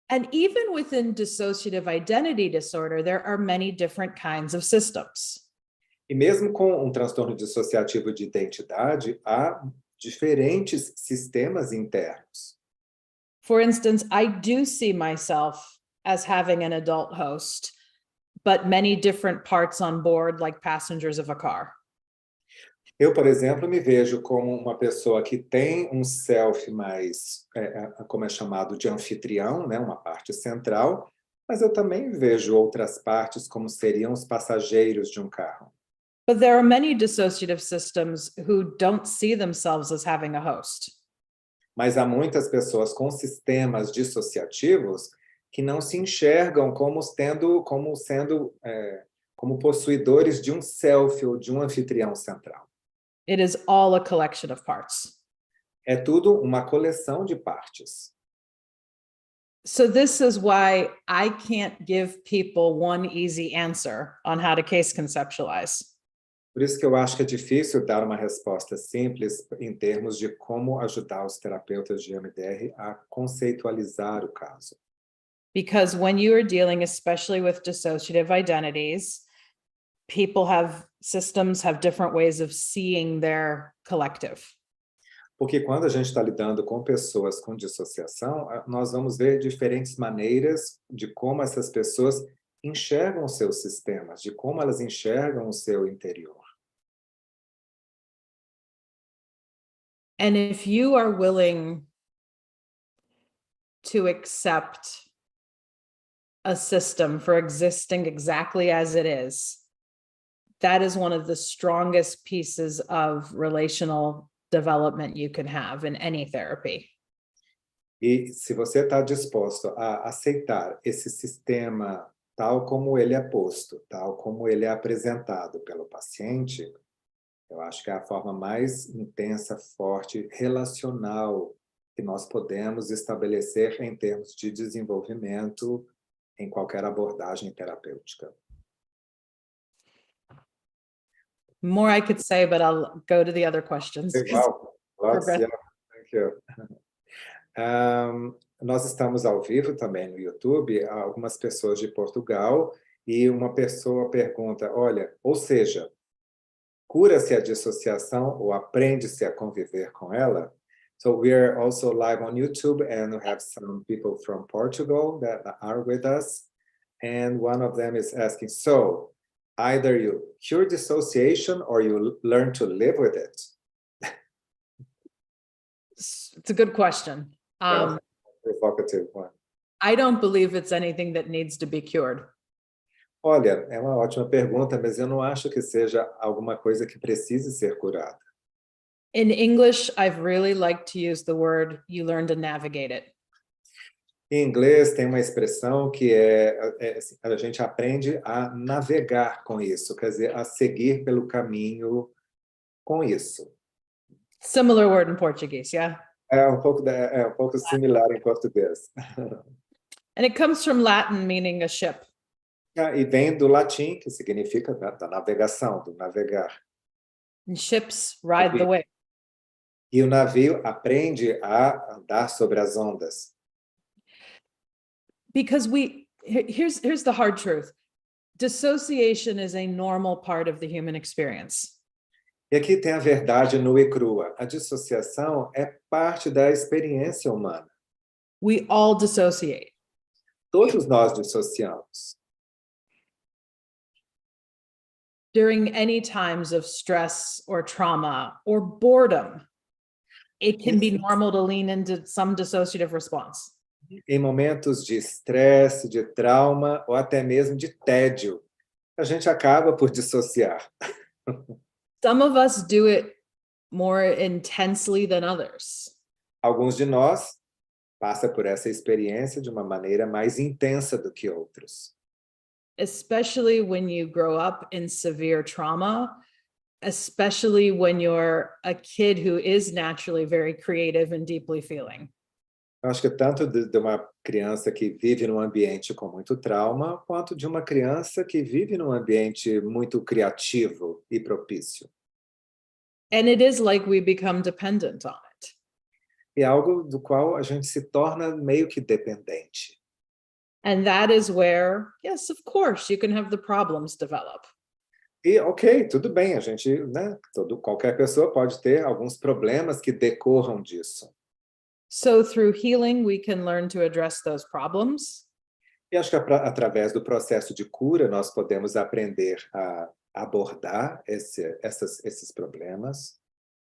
S2: And even within dissociative identity disorder, there are many different kinds of systems.
S3: E mesmo com um transtorno dissociativo de identidade, há diferentes sistemas internos.
S2: For instance, I do see myself as having an adult host, but many different parts on board, like passengers of a car.
S3: Eu, por exemplo, me vejo como uma pessoa que tem um self mais, como é chamado, de anfitrião, né? Uma parte central, mas eu também vejo outras partes como seriam os passageiros de um carro.
S2: But there are many dissociative systems who don't see themselves as having a host.
S3: Mas há muitas pessoas com sistemas dissociativos que não se enxergam como possuidores de um self ou de um anfitrião central.
S2: It is all a collection of parts.
S3: É tudo uma coleção de partes.
S2: So this is why I can't give people one easy answer on how to case conceptualize.
S3: Por isso que eu acho que é difícil dar uma resposta simples em termos de como ajudar os terapeutas de EMDR a conceitualizar o caso.
S2: Because when you are dealing, especially with dissociative identities, systems have different ways of seeing their collective.
S3: Porque quando a gente está lidando com pessoas com dissociação, nós vamos ver diferentes maneiras de como essas pessoas enxergam os seus sistemas, de como elas enxergam o seu interior.
S2: And if you are willing to accept a system for existing exactly as it is, that is one of the strongest pieces of relational development you can have in any therapy.
S3: E se você está disposto a aceitar esse sistema tal como ele é posto, tal como ele é apresentado pelo paciente, eu acho que é a forma mais intensa, forte, relacional que nós podemos estabelecer em termos de desenvolvimento em qualquer abordagem terapêutica.
S2: More I could say, but I'll go to the other questions.
S3: Legal. Lots,
S2: Progress.
S3: yeah. Thank you. Nós estamos ao vivo também no YouTube, algumas pessoas de Portugal, e uma pessoa pergunta, olha, ou seja, cura-se a dissociação ou aprende-se a conviver com ela? So we are also live on YouTube, and we have some people from Portugal that are with us, and one of them is asking, so either you cure dissociation or you learn to live with it?
S2: It's a good question.
S3: Provocative one.
S2: I don't believe it's anything that needs to be cured.
S3: Olha, é uma ótima pergunta, mas eu não acho que seja alguma coisa que precise ser curada.
S2: In English, I've really liked to use the word, you learn to navigate it.
S3: Em inglês tem uma expressão que assim, a gente aprende a navegar com isso, quer dizer, a seguir pelo caminho com isso.
S2: Similar word in Portuguese, yeah?
S3: É um pouco similar em português.
S2: And it comes from Latin, meaning a ship.
S3: E vem do latim, que significa da navegação, do navegar.
S2: And ships ride the wave.
S3: E o navio aprende a andar sobre as ondas.
S2: Because here's the hard truth. Dissociation is a normal part of the human experience.
S3: E aqui tem a verdade nua e crua. A dissociação é parte da experiência humana.
S2: We all dissociate.
S3: Todos nós dissociamos.
S2: During any times of stress or trauma or boredom, it can be normal to lean into some dissociative response.
S3: Em momentos de estresse, de trauma ou até mesmo de tédio, a gente acaba por dissociar.
S2: Some of us do it more intensely than others.
S3: Alguns de nós passam por essa experiência de uma maneira mais intensa do que outros.
S2: Especially when you grow up in severe trauma, especially when you're a kid who is naturally very creative and deeply feeling.
S3: Eu acho que tanto de uma criança que vive num ambiente com muito trauma, quanto de uma criança que vive num ambiente muito criativo e propício.
S2: And it is like we become dependent on it.
S3: É algo do qual a gente se torna meio que dependente.
S2: And that is where, yes, of course, you can have the problems develop.
S3: E, ok, tudo bem, a gente, né, qualquer pessoa pode ter alguns problemas que decorram disso.
S2: So through healing, we can learn to address those problems.
S3: E acho que através do processo de cura, nós podemos aprender a abordar esses problemas.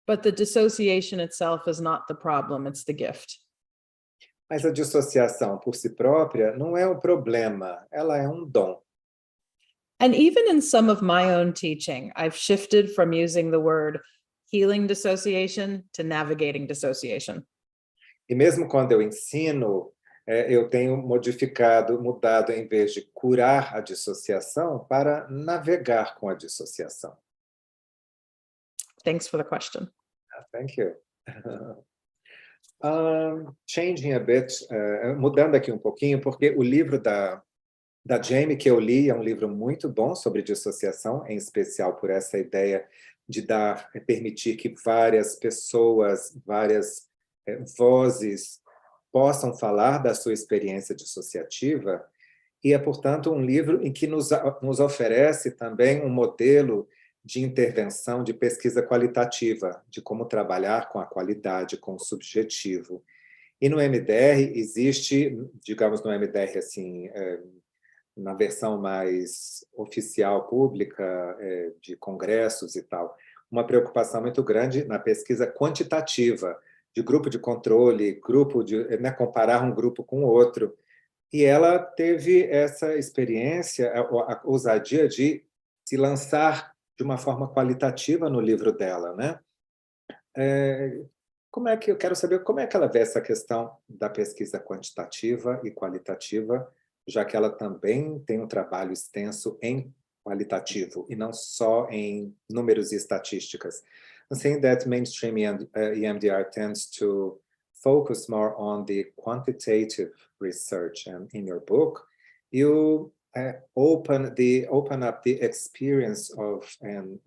S2: But the dissociation itself is not the problem, it's the gift.
S3: Mas a dissociação por si própria não é um problema, ela é um dom.
S2: And even in some of my own teaching, I've shifted from using the word healing dissociation to navigating dissociation.
S3: E mesmo quando eu ensino, eu tenho mudado, em vez de curar a dissociação, para navegar com a dissociação.
S2: Thanks for the question.
S3: Thank you. Changing a bit, mudando aqui um pouquinho, porque o livro da Jamie que eu li é um livro muito bom sobre dissociação, em especial por essa ideia de permitir que várias pessoas, várias vozes possam falar da sua experiência dissociativa, e é, portanto, um livro em que nos oferece também um modelo de intervenção, de pesquisa qualitativa, de como trabalhar com a qualidade, com o subjetivo. E no MDR existe, digamos, no MDR, assim, na versão mais oficial, pública, de congressos e tal, uma preocupação muito grande na pesquisa quantitativa, de grupo de controle, grupo de, né, comparar um grupo com o outro. E ela teve essa experiência, a ousadia de se lançar de uma forma qualitativa no livro dela, né? Como é que eu quero saber como é que ela vê essa questão da pesquisa quantitativa e qualitativa, já que ela também tem um trabalho extenso em qualitativo e não só em números e estatísticas. I'm saying that mainstream EMDR tends to focus more on the quantitative research, and in your book, you open up the experience of and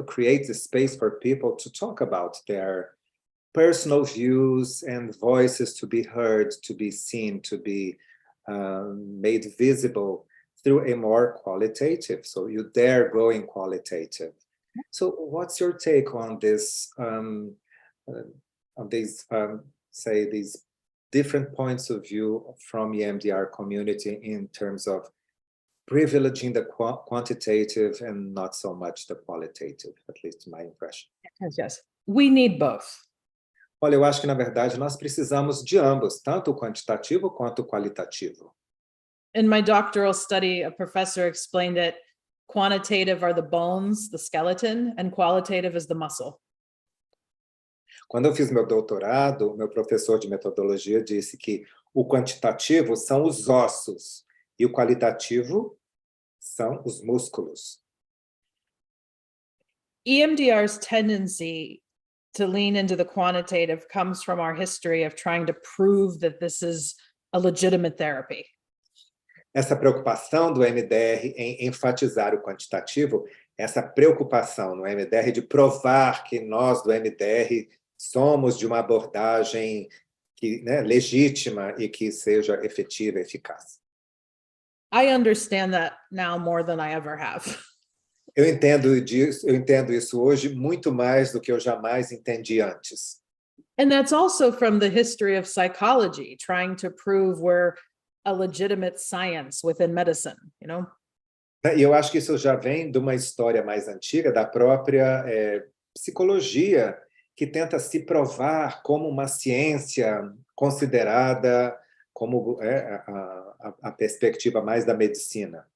S3: create the space for people to talk about their personal views and voices to be heard, to be seen, to be made visible through a more qualitative. So you dare going qualitative. So what's your take on this, on these, say, these different points of view from the EMDR community in terms of privileging the quantitative and not so much the qualitative, at least my impression?
S2: Yes, we need both.
S3: Olha, eu acho que, na verdade, nós precisamos de ambos, tanto o quantitativo quanto o qualitativo.
S2: In my doctoral study, a professor explained that quantitative are the bones, the skeleton, and qualitative is the muscle.
S3: Quando eu fiz meu doutorado, meu professor de metodologia disse que o quantitativo são os ossos e o qualitativo são os músculos.
S2: EMDR's tendency to lean into the quantitative comes from our history of trying to prove that this is a legitimate therapy.
S3: Essa preocupação do EMDR em enfatizar o quantitativo, essa preocupação no EMDR de provar que nós do EMDR somos de uma abordagem que, né, legítima e que seja efetiva e eficaz.
S2: I understand that now more than I ever have.
S3: Eu entendo isso hoje muito mais do que eu jamais entendi antes.
S2: And that's also from the history of psychology, trying to prove we're a legitimate science within medicine, you know?
S3: E eu acho que isso já vem de uma história mais antiga, da própria psicologia, que tenta se provar como uma ciência considerada como a perspectiva mais da medicina.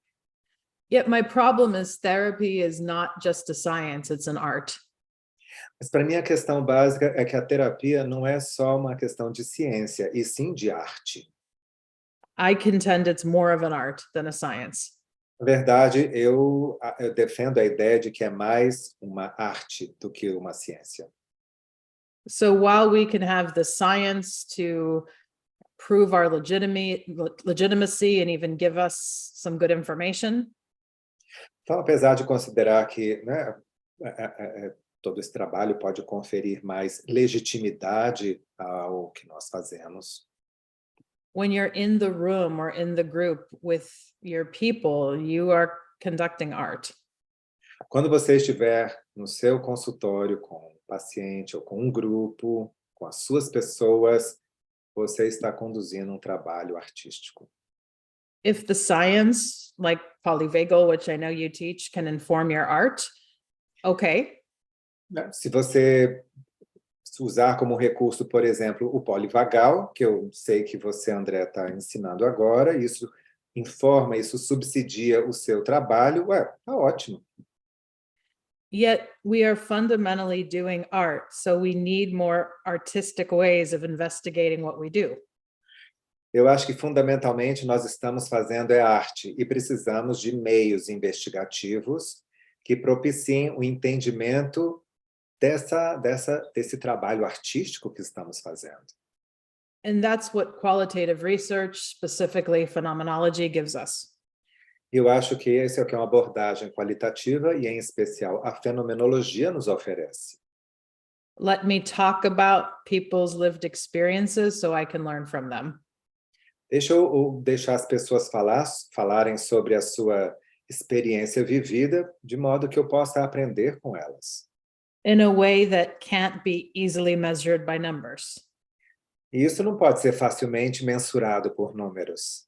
S2: Yet my problem is therapy is not just a science, it's an art.
S3: Mas para mim a questão básica é que a terapia não é só uma questão de ciência, e sim de arte.
S2: I contend it's more of an art than a science.
S3: Na verdade, eu defendo a ideia de que é mais uma arte do que uma ciência.
S2: So while we can have the science to prove our legitimacy and even give us some good information,
S3: então, apesar de considerar que, né, todo esse trabalho pode conferir mais legitimidade ao que nós fazemos,
S2: when you're in the room or in the group with your people, you are conducting art.
S3: quando você estiver no seu consultório com um paciente ou com um grupo, com as suas pessoas, você está conduzindo um trabalho artístico.
S2: If the science, like polyvagal, which I know you teach, can inform your art, okay.
S3: Se você usar como recurso, por exemplo, o polivagal, que eu sei que você, André, está ensinando agora, isso informa, isso subsidia o seu trabalho, tá ótimo.
S2: Yet we are fundamentally doing art, so we need more artistic ways of investigating what we do.
S3: Eu acho que, fundamentalmente, nós estamos fazendo arte e precisamos de meios investigativos que propiciem o entendimento desse trabalho artístico que estamos fazendo.
S2: And that's what qualitative research, specifically phenomenology, gives us.
S3: Eu acho que esse é o que uma abordagem qualitativa e, em especial, a fenomenologia nos oferece.
S2: Let me talk about people's lived experiences so I can learn from them.
S3: Deixa eu deixar as pessoas falarem sobre a sua experiência vivida, de modo que eu possa aprender com elas.
S2: In a way that can't be easily measured by numbers.
S3: E isso não pode ser facilmente mensurado por números.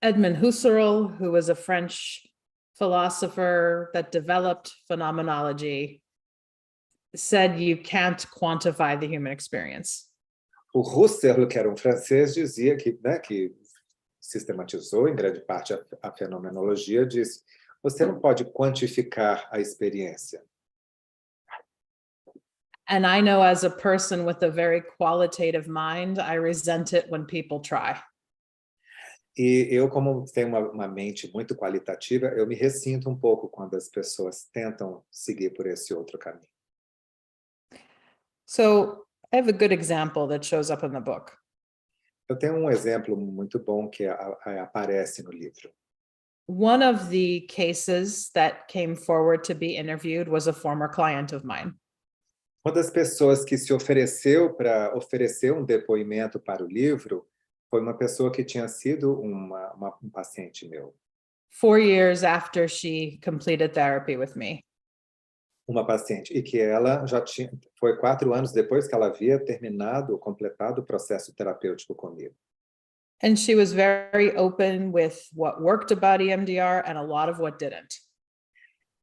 S2: Edmund Husserl, who was a French philosopher that developed phenomenology, said you can't quantify the human experience.
S3: O Husserl, que era um francês, dizia que, né, que sistematizou em grande parte a fenomenologia, disse: você não pode quantificar a experiência.
S2: And I know as a person with a very qualitative mind, I resent it when people try.
S3: E eu, como tenho uma mente muito qualitativa, eu me ressinto um pouco quando as pessoas tentam seguir por esse outro caminho.
S2: So I have a good example that shows up in the book.
S3: Eu tenho um exemplo muito bom que aparece no livro.
S2: One of the cases that came forward to be interviewed was a former client of mine.
S3: Uma das pessoas que se ofereceu para oferecer um depoimento para o livro foi uma pessoa que tinha sido um paciente meu.
S2: 4 years after she completed therapy with me.
S3: Uma paciente, e que ela já tinha, foi 4 anos depois que ela havia completado o processo terapêutico comigo.
S2: And she was very open with what worked about EMDR and a lot of what didn't.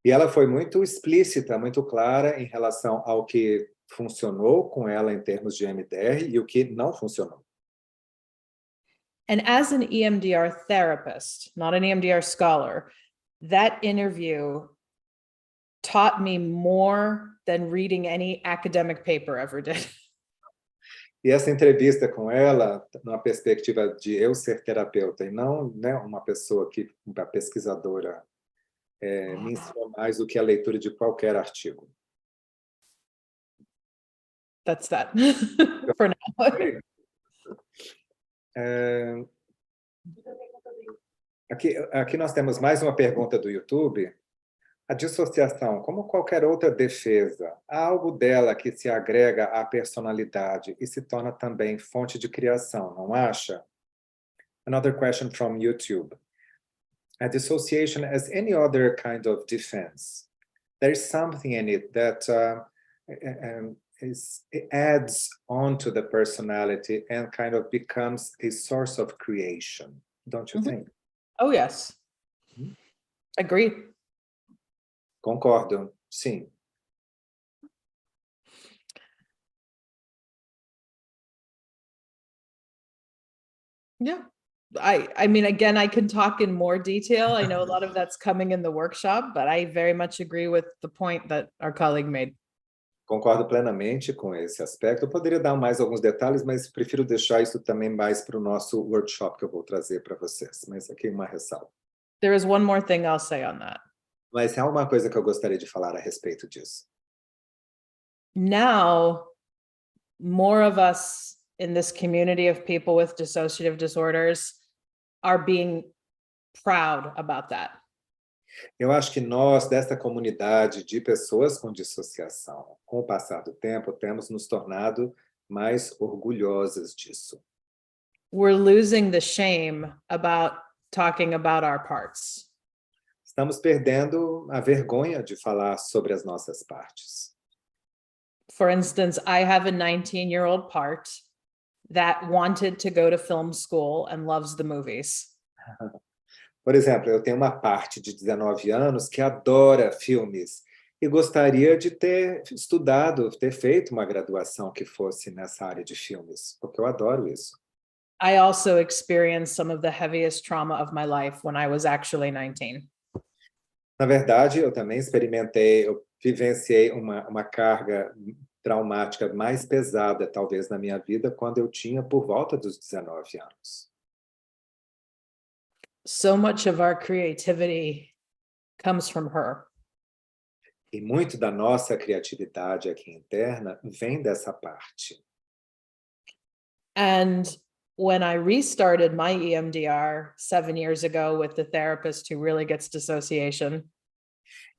S3: E ela foi muito explícita, muito clara em relação ao que funcionou com ela em termos de EMDR e o que não funcionou.
S2: And as an EMDR therapist, not an EMDR scholar, that interview taught me more than reading any academic paper ever did.
S3: E essa entrevista com ela, numa perspectiva de eu ser terapeuta e não, né, uma pesquisadora, me ensinou mais do que a leitura de qualquer artigo.
S2: That's that for now.
S3: Aqui nós temos mais uma pergunta do YouTube. A dissociação, como qualquer outra defesa, há algo dela que se agrega à personalidade e se torna também fonte de criação, não acha? Another question from YouTube. A dissociation as any other kind of defense. There is something in it that it adds on to the personality and kind of becomes a source of creation, don't you think?
S2: Oh, yes. Agreed.
S3: Concordo, sim.
S2: Yeah. I mean, again, I can talk in more detail. I know a lot of that's coming in the workshop, but I very much agree with the point that our colleague made.
S3: Concordo plenamente com esse aspecto. Eu poderia dar mais alguns detalhes, mas prefiro deixar isso também mais para o nosso workshop que eu vou trazer para vocês. Mas aqui uma ressalva.
S2: There is one more thing I'll say on that.
S3: Mas há uma coisa que eu gostaria de falar a respeito disso.
S2: Now, more of us in this community of people with dissociative disorders are being proud about that.
S3: Eu acho que nós, dessa comunidade de pessoas com dissociação, com o passar do tempo, temos nos tornado mais orgulhosas disso.
S2: We're losing the shame about talking about our parts.
S3: Estamos perdendo a vergonha de falar sobre as nossas partes.
S2: For instance, I have a 19-year-old part that wanted to go to film school and loves the movies.
S3: Por exemplo, eu tenho uma parte de 19 anos que adora filmes e gostaria de ter estudado, ter feito uma graduação que fosse nessa área de filmes, porque eu adoro isso.
S2: I also experienced some of the heaviest trauma of my life when I was actually 19.
S3: Na verdade, eu também eu vivenciei uma carga traumática mais pesada, talvez, na minha vida, quando eu tinha por volta dos 19 anos.
S2: So much of our creativity comes from her.
S3: E muito da nossa criatividade aqui interna vem dessa parte.
S2: And when I restarted my EMDR 7 years ago with the therapist who really gets dissociation,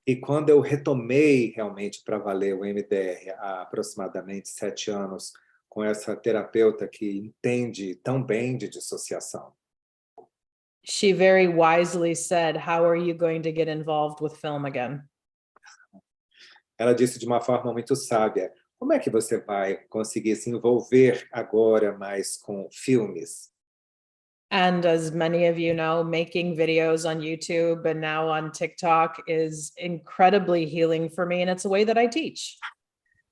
S3: E quando eu retomei realmente para valer o MDR há aproximadamente 7 anos, com essa terapeuta que entende tão bem de dissociação,
S2: she very wisely said, "How are you going to get involved with film again?"
S3: ela disse de uma forma muito sábia: como é que você vai conseguir se envolver agora mais com filmes?
S2: And as many of you know, making videos on YouTube and now on TikTok is incredibly healing for me, and it's a way that I teach.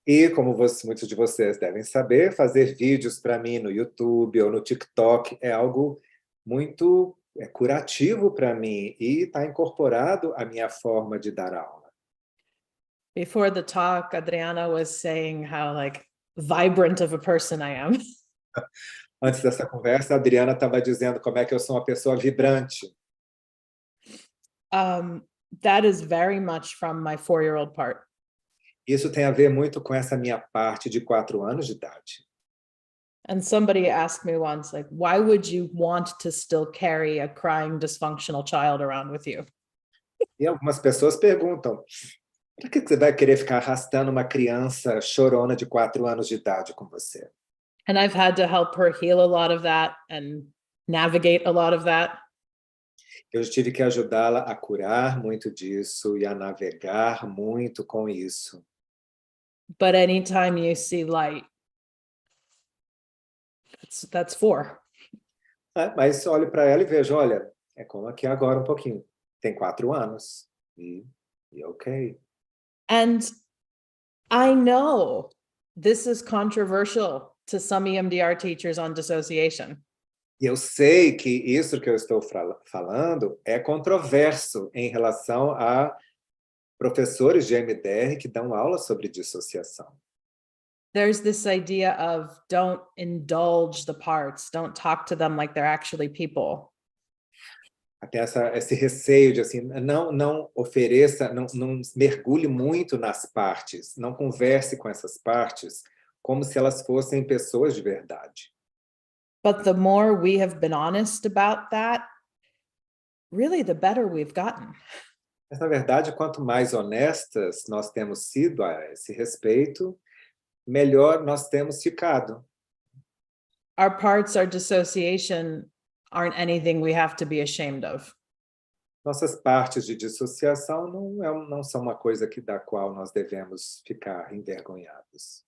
S3: E, como muitos de vocês devem saber, fazer vídeos para mim no YouTube ou no TikTok é algo muito curativo para mim e está incorporado à minha forma de dar aula.
S2: Before the talk, Adriana was saying how like vibrant of a person I am.
S3: Antes dessa conversa, a Adriana estava dizendo como é que eu sou uma pessoa vibrante.
S2: That is very much from my 4-year-old part.
S3: Isso tem a ver muito com essa minha parte de 4 anos de idade.
S2: And somebody asked me once, like, why would you want to still carry a crying, dysfunctional child around with you?
S3: E algumas pessoas perguntam, por que você vai querer ficar arrastando uma criança chorona de 4 anos de idade com você?
S2: And I've had to help her heal a lot of that and navigate a lot of that.
S3: Eu tive que ajudá-la a curar muito disso e a navegar muito com isso.
S2: But anytime you see light, that's 4.
S3: Mas olho para ela e vejo, olha, é como aqui agora um pouquinho. Tem 4 anos. E ok.
S2: And I know this is controversial to some EMDR teachers on dissociation.
S3: E eu sei que isso que eu estou falando é controverso em relação a professores de EMDR que dão aula sobre dissociação.
S2: There's this idea of don't indulge the parts, don't talk to them like they're actually people.
S3: Até esse receio de assim, não ofereça, não mergulhe muito nas partes, não converse com essas partes como se elas fossem pessoas de verdade.
S2: But the more we have been honest about that, really the better we've gotten.
S3: Mas, na verdade, quanto mais honestas nós temos sido a esse respeito, melhor nós temos ficado.
S2: Our parts, our dissociation aren't anything we have to be ashamed of.
S3: Nossas partes de dissociação não são uma coisa da qual nós devemos ficar envergonhados.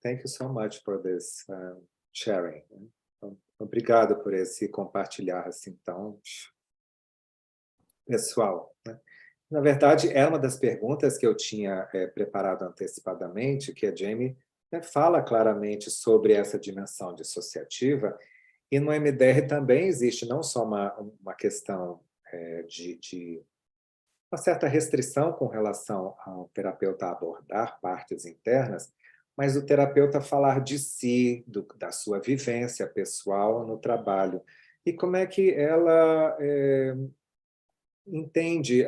S3: Thank you so much for this sharing. Obrigado por esse compartilhar assim tão pessoal. Né? Na verdade, é uma das perguntas que eu tinha preparado antecipadamente, que a Jamie fala claramente sobre essa dimensão dissociativa, e no EMDR também existe não só uma questão de uma certa restrição com relação ao terapeuta abordar partes internas, mas o terapeuta falar de si, da sua vivência pessoal no trabalho. E como é que ela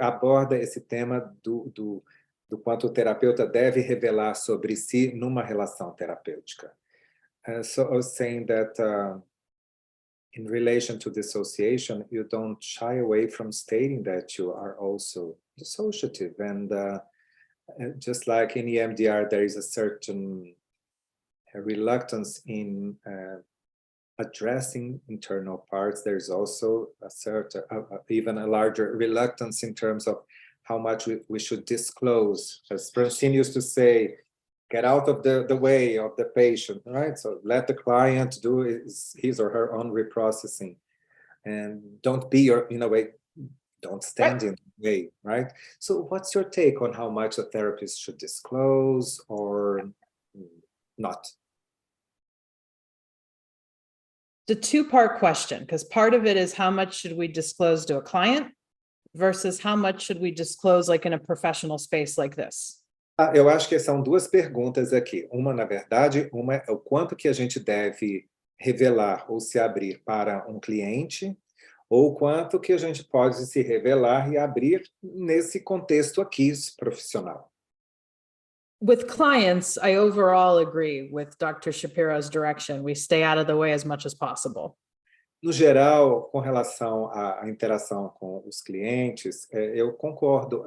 S3: aborda esse tema do quanto o terapeuta deve revelar sobre si numa relação terapêutica. So I was saying that in relation to dissociation, you don't shy away from stating that you are also dissociative. And just like in EMDR, there is a certain reluctance in addressing internal parts. There's also a certain, even a larger reluctance in terms of how much we should disclose. As Francine used to say, get out of the way of the patient, right? So let the client do his or her own reprocessing, and don't be don't stand in the way, right? So what's your take on how much a therapist should disclose or not?
S2: The 2-part question, because part of it is how much should we disclose to a client versus how much should we disclose like in a professional space like this?
S3: Eu acho que são 2 perguntas aqui. Uma, na verdade, é o quanto que a gente deve revelar ou se abrir para um cliente, ou o quanto que a gente pode se revelar e abrir nesse contexto aqui profissional.
S2: With clients, I overall agree with Dr. Shapiro's direction. We stay out of the way as much as possible.
S3: No geral, com relação à interação com os clientes, eu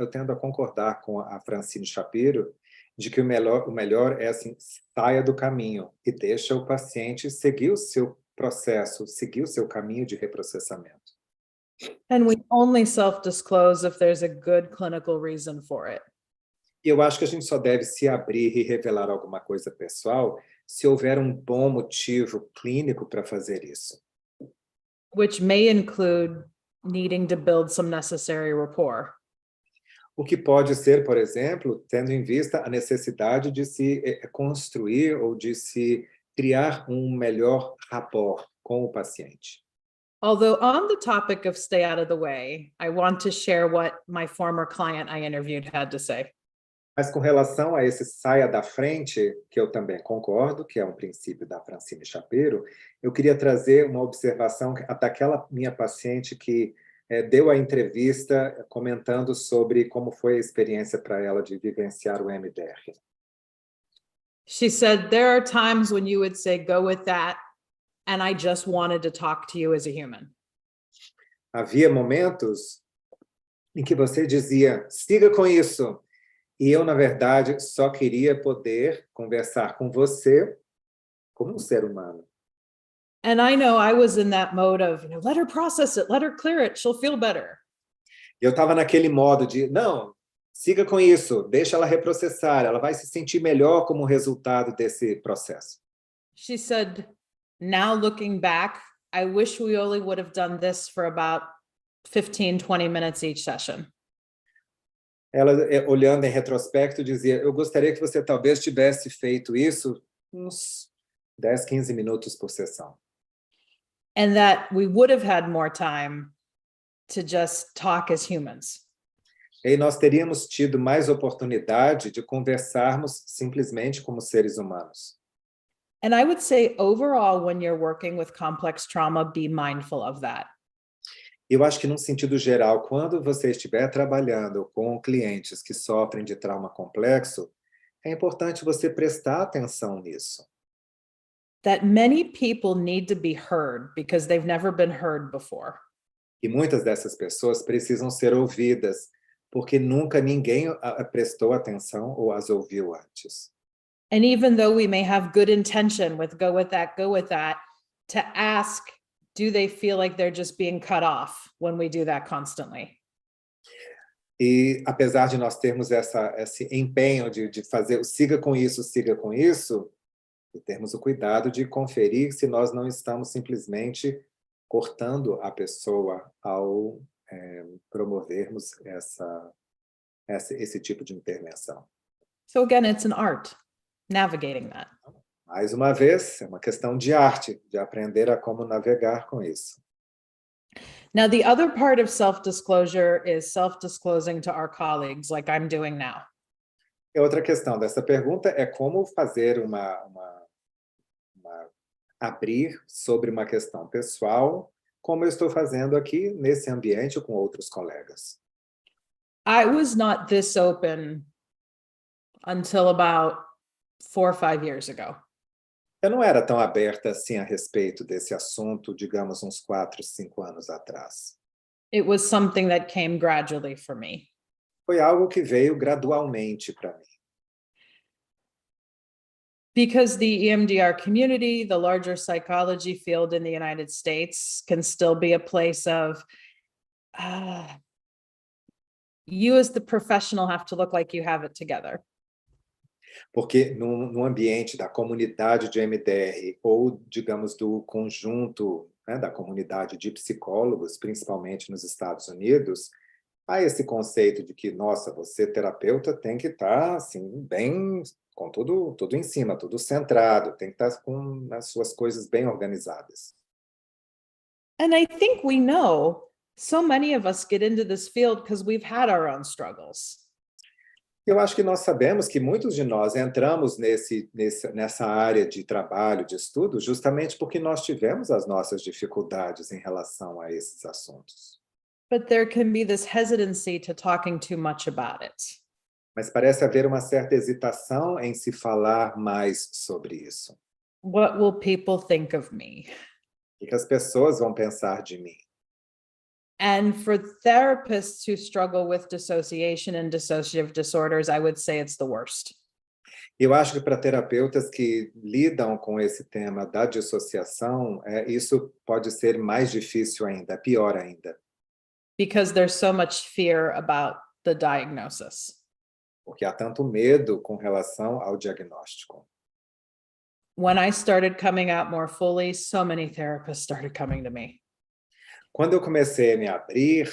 S3: tendo a concordar com a Francine Shapiro de que o melhor é assim, saia do caminho e deixa o paciente seguir o seu processo, seguir o seu caminho de reprocessamento.
S2: And we only self-disclose if there's a good clinical reason for it.
S3: E eu acho que a gente só deve se abrir e revelar alguma coisa pessoal se houver um bom motivo clínico para fazer isso.
S2: which may include needing to build some necessary rapport.
S3: O que pode ser, por exemplo, tendo em vista a necessidade de se construir ou de se criar um melhor rapport com o paciente.
S2: Although on the topic of stay out of the way, I want to share what my former client I interviewed had to say.
S3: Mas com relação a esse saia da frente, que eu também concordo, que é um princípio da Francine Shapiro, eu queria trazer uma observação daquela minha paciente que deu a entrevista comentando sobre como foi a experiência para ela de vivenciar o EMDR.
S2: She said, there are times when you would say, go with that, and I just wanted to talk to you as a human.
S3: Havia momentos em que você dizia, siga com isso, e eu, na verdade, só queria poder conversar com você como um ser humano.
S2: And I know I was in that mode of, let her process it, let her clear it, she'll feel better.
S3: Eu estava naquele modo de, não, siga com isso, deixa ela reprocessar, ela vai se sentir melhor como resultado desse processo.
S2: She said, now looking back, I wish we only would have done this for about 15, 20 minutes each session.
S3: Ela, olhando em retrospecto, dizia, eu gostaria que você talvez tivesse feito isso uns 10, 15 minutos por sessão.
S2: And that we would have had more time to just talk as humans.
S3: E nós teríamos tido mais oportunidade de conversarmos simplesmente como seres humanos.
S2: And I would say overall, when you're working with complex trauma, be mindful of that.
S3: Eu acho que, num sentido geral, quando você estiver trabalhando com clientes que sofrem de trauma complexo, é importante você prestar atenção nisso.
S2: That many people need to be heard because they've never been heard before.
S3: E muitas dessas pessoas precisam ser ouvidas, porque nunca ninguém prestou atenção ou as ouviu antes.
S2: And even though we may have good intention with go with that, to ask, do they feel like they're just being cut off when we do that constantly?
S3: E apesar de nós termos esse empenho de fazer o siga com isso, e termos o cuidado de conferir se nós não estamos simplesmente cortando a pessoa ao promovermos esse tipo de intervenção.
S2: So again, it's an art, navigating that.
S3: Mais uma vez, é uma questão de arte, de aprender a como navegar com isso.
S2: Now, the other part of self-disclosure is self-disclosing to our colleagues, like I'm doing now.
S3: E outra questão dessa pergunta é como fazer abrir sobre uma questão pessoal, como eu estou fazendo aqui nesse ambiente com outros colegas.
S2: I was not this open until about 4 or 5 years ago.
S3: Eu não era tão aberta assim a respeito desse assunto, digamos, uns 4, 5 anos atrás.
S2: It was something that came gradually for me.
S3: Foi algo que veio gradualmente para mim.
S2: Because the EMDR community, the larger psychology field in the United States, can still be a place of, you as the professional have to look like you have it together.
S3: Porque no ambiente da comunidade de EMDR ou, digamos, do conjunto, né, da comunidade de psicólogos, principalmente nos Estados Unidos, há esse conceito de que, nossa, você, terapeuta, tem que estar assim, bem, com tudo em cima, tudo centrado, tem que estar com as suas coisas bem organizadas.
S2: And I think we know so many of us get into this field because we've had our own struggles.
S3: Eu acho que nós sabemos que muitos de nós entramos nessa área de trabalho, de estudo, justamente porque nós tivemos as nossas dificuldades em relação a esses assuntos.
S2: But there can be this hesitancy to talking too much about it.
S3: Mas parece haver uma certa hesitação em se falar mais sobre isso.
S2: What will people think of me?
S3: O que as pessoas vão pensar de mim?
S2: And for therapists who struggle with dissociation and dissociative disorders, I would say it's the worst.
S3: Eu acho que para terapeutas que lidam com esse tema da dissociação, isso pode ser mais difícil ainda, pior ainda.
S2: Because there's so much fear about the diagnosis.
S3: Porque há tanto medo com relação ao diagnóstico.
S2: When I started coming out more fully, so many therapists started coming to me.
S3: Quando eu comecei a me abrir,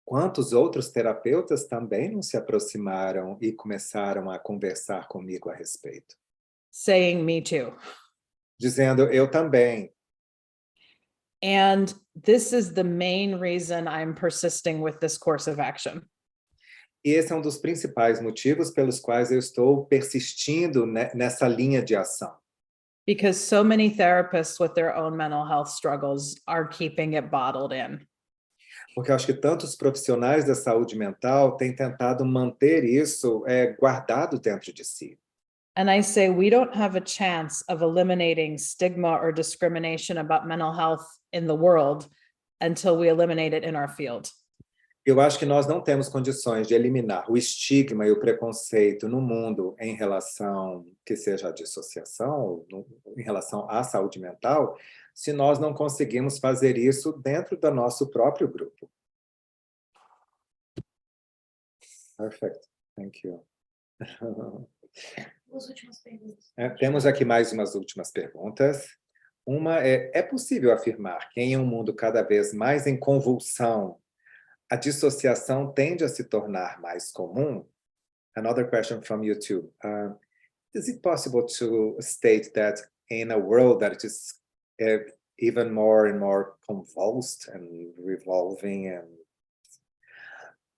S3: quantos outros terapeutas também não se aproximaram e começaram a conversar comigo a respeito?
S2: Saying me too.
S3: Dizendo, eu também.
S2: And this is the main reason I'm persisting with this course of action.
S3: E esse é um dos principais motivos pelos quais eu estou persistindo nessa linha de ação.
S2: Because so many therapists with their own mental health struggles are keeping it bottled in.
S3: Porque eu acho que tantos profissionais da saúde mental têm tentado manter isso guardado dentro de si.
S2: And I say we don't have a chance of eliminating stigma or discrimination about mental health in the world until we eliminate it in our field.
S3: Eu acho que nós não temos condições de eliminar o estigma e o preconceito no mundo em relação, que seja a dissociação, em relação à saúde mental, se nós não conseguimos fazer isso dentro do nosso próprio grupo. Perfect. Thank you.
S4: As últimas perguntas.
S3: Temos aqui mais umas últimas perguntas. Uma é possível afirmar que em um mundo cada vez mais em convulsão, a dissociação tende a se tornar mais comum? Another question from YouTube. Is it possible to state that in a world that is even more and more convulsed and revolving, and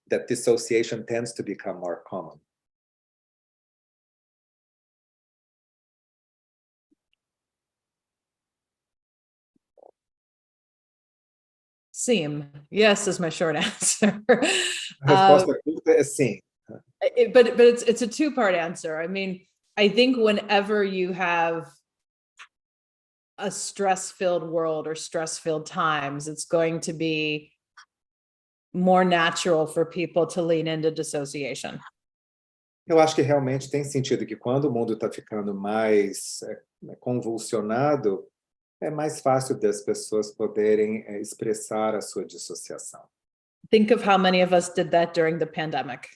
S3: that dissociation tends to become more common?
S2: Yes is my short answer.
S3: A resposta curta é sim.
S2: But it's a two-part answer. I mean, I think whenever you have a stress-filled world or stress-filled times, it's going to be more natural for people to lean into dissociation.
S3: Eu acho que realmente tem sentido que quando o mundo está ficando mais convulsionado, é mais fácil das pessoas poderem expressar a sua dissociação.
S2: Think of how many of us did that during the pandemic.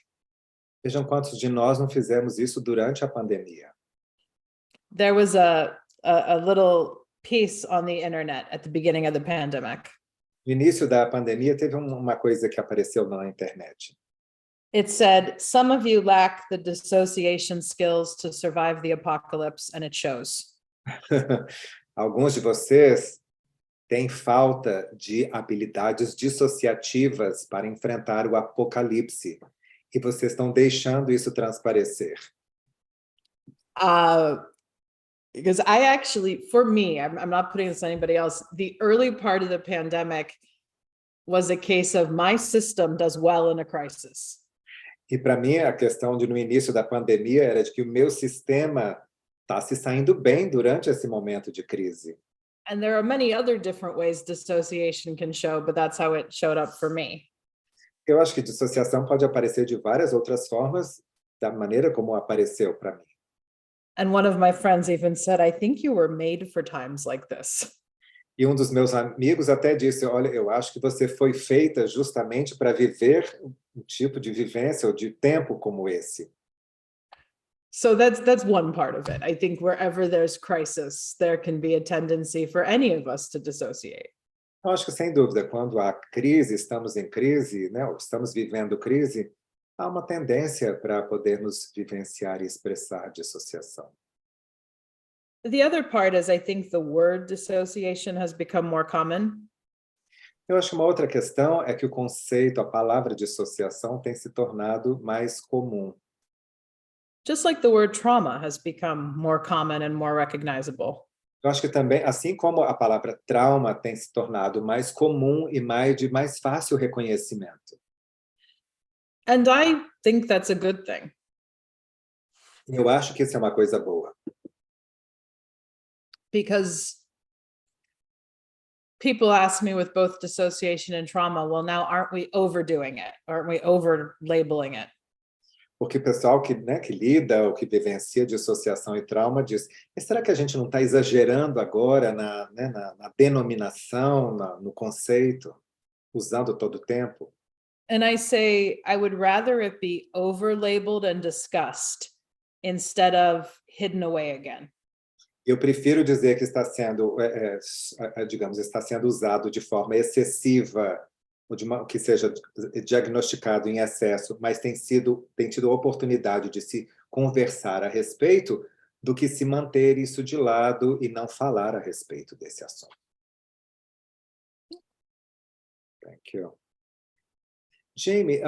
S3: Vejam quantos de nós não fizemos isso durante a pandemia.
S2: There was a little piece on the internet at the beginning of the pandemic.
S3: No início da pandemia, teve uma coisa que apareceu na internet.
S2: It said, some of you lack the dissociation skills to survive the apocalypse, and it shows.
S3: Alguns de vocês têm falta de habilidades dissociativas para enfrentar o apocalipse, e vocês estão deixando isso transparecer.
S2: Because I actually, for me, I'm not putting this on anybody else, the early part of the pandemic was a case of my system does well in a crisis.
S3: E para mim, a questão de no início da pandemia era de que o meu sistema está se saindo bem durante esse momento de crise.
S2: And there are many other different ways dissociation can show, but that's how it showed up for me.
S3: Eu acho que dissociação pode aparecer de várias outras formas, da maneira como apareceu para mim.
S2: And one of my friends even said, I think you were made for times like this.
S3: E um dos meus amigos até disse, olha, eu acho que você foi feita justamente para viver um tipo de vivência ou de tempo como esse.
S2: So that's one part of it. I think wherever there's crisis, there can be a tendency for any of us to dissociate.
S3: Eu acho que, sem dúvida, quando há crise, estamos em crise, né, ou estamos vivendo crise, há uma tendência para podermos vivenciar e expressar dissociação.
S2: The other part is I think the word dissociation has become more common.
S3: Eu acho que uma outra questão é que o conceito, a palavra dissociação tem se tornado mais comum.
S2: Just like the word trauma has become more common and more recognizable.
S3: Eu acho que também, assim como a palavra trauma tem se tornado mais comum e de mais fácil reconhecimento.
S2: And I think that's a good thing.
S3: Eu acho que isso é uma coisa boa.
S2: Because people ask me with both dissociation and trauma, well, now aren't we overdoing it? Aren't we over labeling it?
S3: Porque o pessoal que lida ou que vivencia dissociação e trauma diz, será que a gente não está exagerando agora na denominação, no conceito, usando todo o tempo?
S2: And I say, I would rather it be over labeled and discussed instead of hidden away again.
S3: Eu prefiro dizer que está sendo, digamos, está sendo usado de forma excessiva, ou que seja diagnosticado em excesso, mas tem tido a oportunidade de se conversar a respeito, do que se manter isso de lado e não falar a respeito desse assunto. Thank you. Jamie,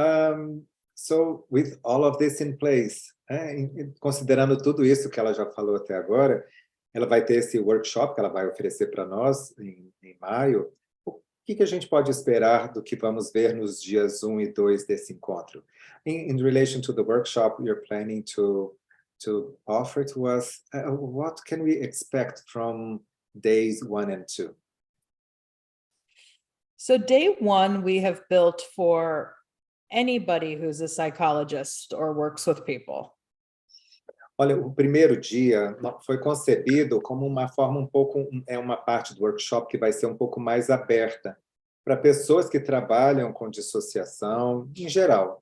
S3: so with all of this in place, considerando tudo isso que ela já falou até agora, ela vai ter esse workshop que ela vai oferecer para nós em maio. O que a gente pode esperar do que vamos ver nos dias 1 e 2 desse encontro? In relation to the workshop you're planning to offer to us, what can we expect from days 1 and 2?
S2: So day 1, we have built for anybody who's a psychologist or works with people.
S3: Olha, o primeiro dia foi concebido como uma forma uma parte do workshop que vai ser um pouco mais aberta para pessoas que trabalham com dissociação em geral.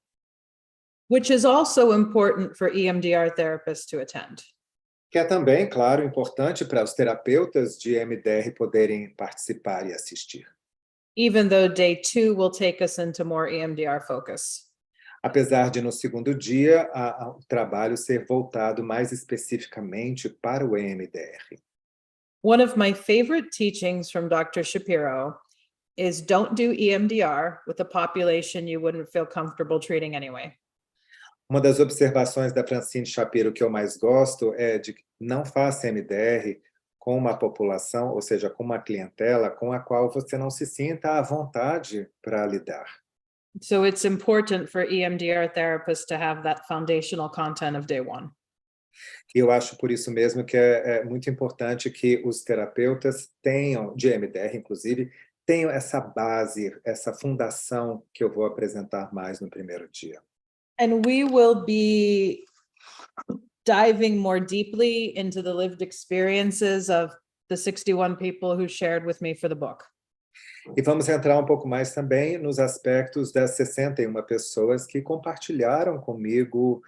S2: Which is also important for EMDR therapists to attend.
S3: Que é também, claro, importante para os terapeutas de EMDR poderem participar e assistir.
S2: Even though day 2 will take us into more EMDR focus.
S3: Apesar de, no segundo dia, o trabalho ser voltado mais especificamente para o EMDR.
S2: One of my favorite teachings from Dr. Shapiro is don't do EMDR with a population you wouldn't feel comfortable treating anyway.
S3: Uma das observações da Francine Shapiro que eu mais gosto é de que não faça EMDR com uma população, ou seja, com uma clientela com a qual você não se sinta à vontade para lidar.
S2: So it's important for EMDR therapists to have that foundational content of day 1.
S3: Eu acho por isso mesmo que é muito importante que os terapeutas tenham, de EMDR inclusive, tenham essa base, essa fundação que eu vou apresentar mais no primeiro dia.
S2: And we will be diving more deeply into the lived experiences of the 61 people who shared with me for the book.
S3: E vamos entrar um pouco mais também nos aspectos das 61 pessoas que compartilharam comigo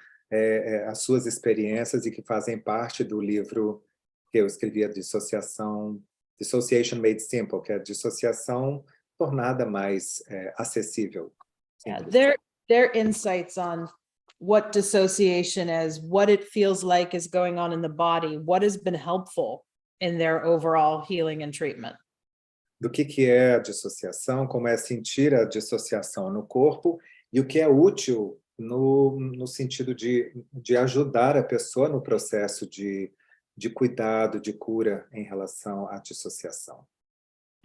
S3: as suas experiências e que fazem parte do livro que eu escrevi, a Dissociação Made Simple, que é a dissociação tornada mais acessível.
S2: Yeah, their insights on what dissociation is, what it feels like is going on in the body, what has been helpful in their overall healing and treatment.
S3: Do que é a dissociação, como é sentir a dissociação no corpo e o que é útil no sentido de ajudar a pessoa no processo de cuidado, de cura em relação à dissociação.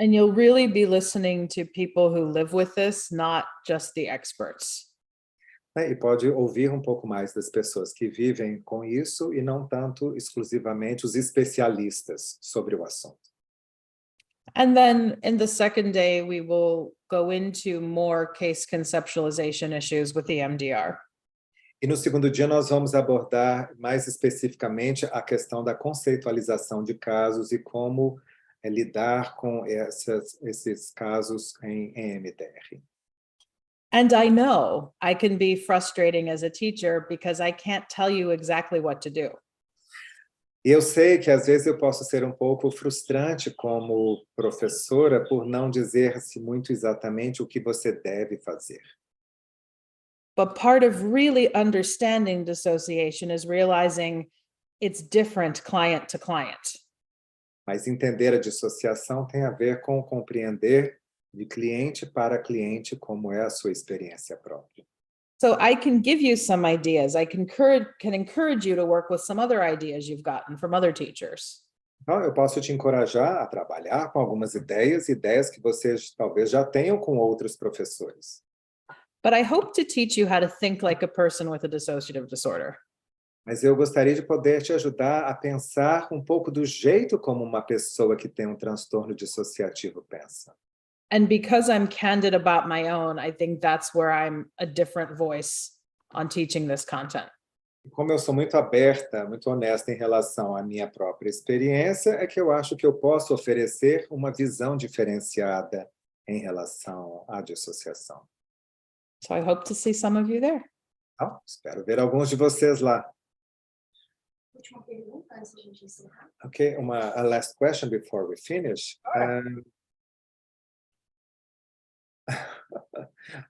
S2: And you'll really be listening to people who live with this, not just the experts.
S3: E pode ouvir um pouco mais das pessoas que vivem com isso e não tanto exclusivamente os especialistas sobre o assunto.
S2: And then in the second day, we will go into more case conceptualization issues with the EMDR.
S3: E no segundo dia nós vamos abordar mais especificamente a questão da conceitualização de casos e como lidar com esses casos em EMDR.
S2: And I know I can be frustrating as a teacher because I can't tell you exactly what to do.
S3: E eu sei que às vezes eu posso ser um pouco frustrante como professora por não dizer-se muito exatamente o que você deve fazer.
S2: But part of really understanding dissociation is realizing it's different client to client.
S3: Mas entender a dissociação tem a ver com compreender de cliente para cliente como é a sua experiência própria.
S2: So I can give you some ideas. I can encourage you to work with some other ideas you've gotten from other teachers.
S3: Então, eu posso te encorajar a trabalhar com algumas ideias que vocês talvez já tenham com outros professores.
S2: But I hope to teach you how to think like a person with a dissociative disorder.
S3: Mas eu gostaria de poder te ajudar a pensar um pouco do jeito como uma pessoa que tem um transtorno dissociativo pensa.
S2: And because I'm candid about my own, I think that's where I'm a different voice on teaching this content.
S3: Como eu sou muito aberta, muito honesta em relação à minha própria experiência, é que eu acho que eu posso oferecer uma visão diferenciada em relação à dissociação.
S2: So I hope to see some of you there.
S3: Então, espero ver alguns de vocês lá.
S4: Última pergunta antes de a gente encerrar.
S3: Okay, a last question before we finish.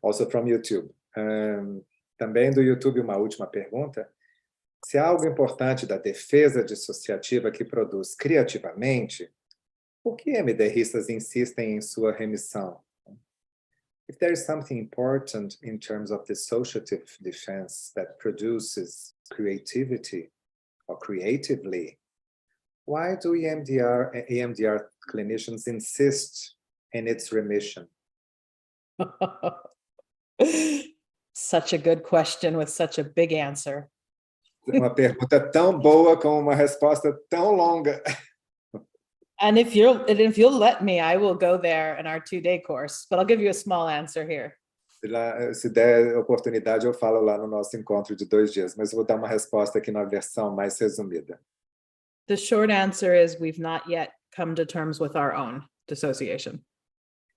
S3: Also from YouTube. Também do YouTube, uma última pergunta. Se há algo importante da defesa dissociativa que produz criativamente, por que MDRistas insistem em sua remissão? If there is something important in terms of dissociative defense that produces creativity or creatively, why do EMDR clinicians insist in its remission?
S2: Such a good question with such a big answer.
S3: Uma pergunta tão boa com uma resposta tão longa.
S2: And if you'll let me, I will go there in our 2-day course, but I'll give you a small answer here.
S3: Se der oportunidade, eu falo lá no nosso encontro de 2 dias, mas eu vou dar uma resposta aqui na versão mais resumida.
S2: The short answer is we've not yet come to terms with our own dissociation.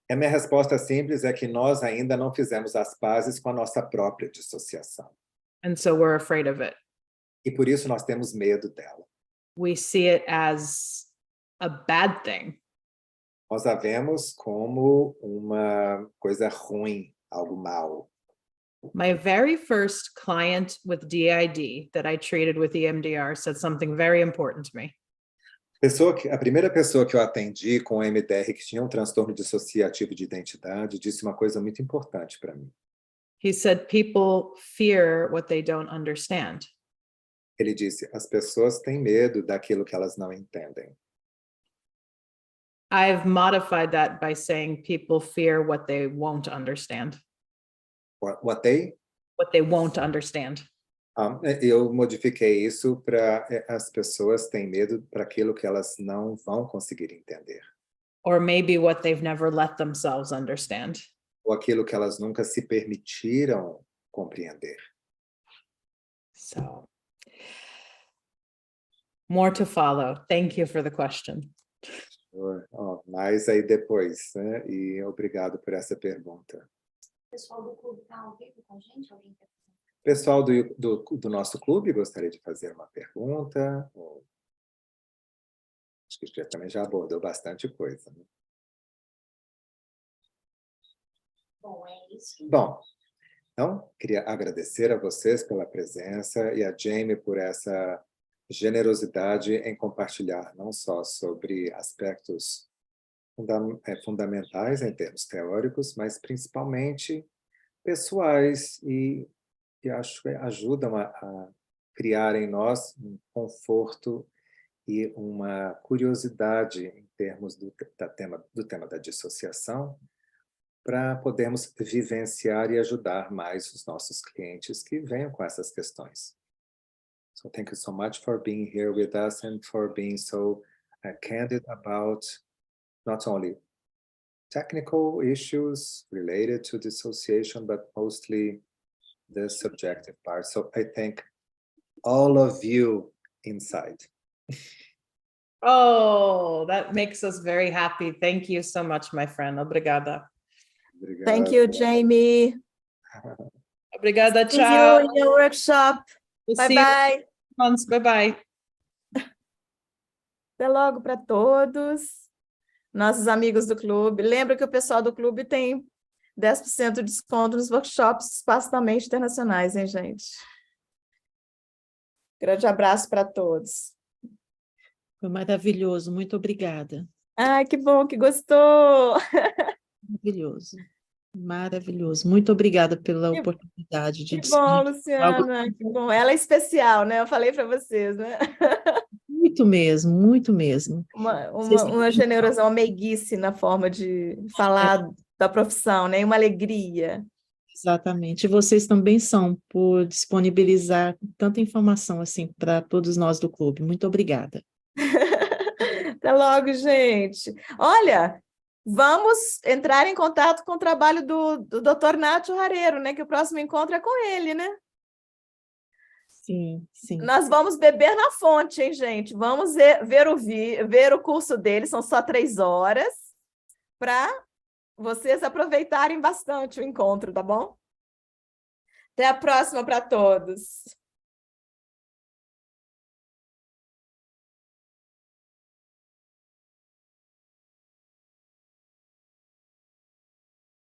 S3: A minha resposta simples é que nós ainda não fizemos as pazes com a nossa própria dissociação.
S2: And so we're afraid of it.
S3: E por isso nós temos medo dela.
S2: We see it as a bad thing.
S3: Nós a vemos como uma coisa ruim, algo mal.
S2: My very first client with DID that I treated with EMDR said something very important to me.
S3: A primeira pessoa que eu atendi com EMDR que tinha um transtorno dissociativo de identidade disse uma coisa muito importante para mim.
S2: He said, people fear what they don't understand.
S3: Ele disse, as pessoas têm medo daquilo que elas não entendem.
S2: I've modified that by saying people fear what they won't understand.
S3: What they?
S2: What they won't understand.
S3: Eu modifiquei isso para as pessoas têm medo para aquilo que elas não vão conseguir entender.
S2: Or maybe what they've never let themselves understand.
S3: Ou aquilo que elas nunca se permitiram compreender.
S2: So, more to follow. Thank you for the question.
S3: Mas aí depois, né? E obrigado por essa pergunta.
S4: O pessoal do clube está ao vivo com a gente? Alguém quer fazer?
S3: Pessoal do nosso clube, gostaria de fazer uma pergunta? Acho que já também já abordou bastante coisa. Né?
S4: Bom, é isso.
S3: Bom, então, queria agradecer a vocês pela presença e a Jamie por essa generosidade em compartilhar não só sobre aspectos fundamentais em termos teóricos, mas principalmente pessoais e acho que ajudam a criar em nós um conforto e uma curiosidade em termos do tema da dissociação, para podermos vivenciar e ajudar mais os nossos clientes que venham com essas questões. So thank you so much for being here with us and for being so candid about not only technical issues related to dissociation, but mostly the subjective part. So I thank all of you inside.
S2: Oh, that makes us very happy. Thank you so much, my friend. Obrigada.
S1: Thank you, Jamie.
S2: Obrigada,
S1: See
S2: tchau.
S1: you in your workshop.
S2: We'll
S1: Bye
S2: see you
S1: bye.
S2: next month. Bye-bye.
S1: Até logo para todos. Nossos amigos do clube. Lembra que o pessoal do clube tem 10% de desconto nos workshops Espaço da Mente Internacionais, hein, gente? Grande abraço para todos.
S5: Foi maravilhoso, muito obrigada.
S1: Ai, que bom que gostou.
S5: Maravilhoso, maravilhoso. Muito obrigada pela oportunidade de
S1: Que bom,
S5: distribuir algo.
S1: Luciana, que bom. Ela é especial, né? Eu falei para vocês, né?
S5: Muito mesmo, muito mesmo.
S1: Uma generosa, uma meiguice na forma de falar da profissão, né? E uma alegria.
S5: Exatamente. E vocês também são por disponibilizar tanta informação assim para todos nós do clube. Muito obrigada.
S1: Até logo, gente. Olha, vamos entrar em contato com o trabalho do Dr. Nacho Rareiro, né? Que o próximo encontro é com ele, né?
S5: Sim, sim.
S1: Nós vamos beber na fonte, hein, gente? Vamos ver o curso dele, são só 3 horas, para vocês aproveitarem bastante o encontro, tá bom? Até a próxima para todos.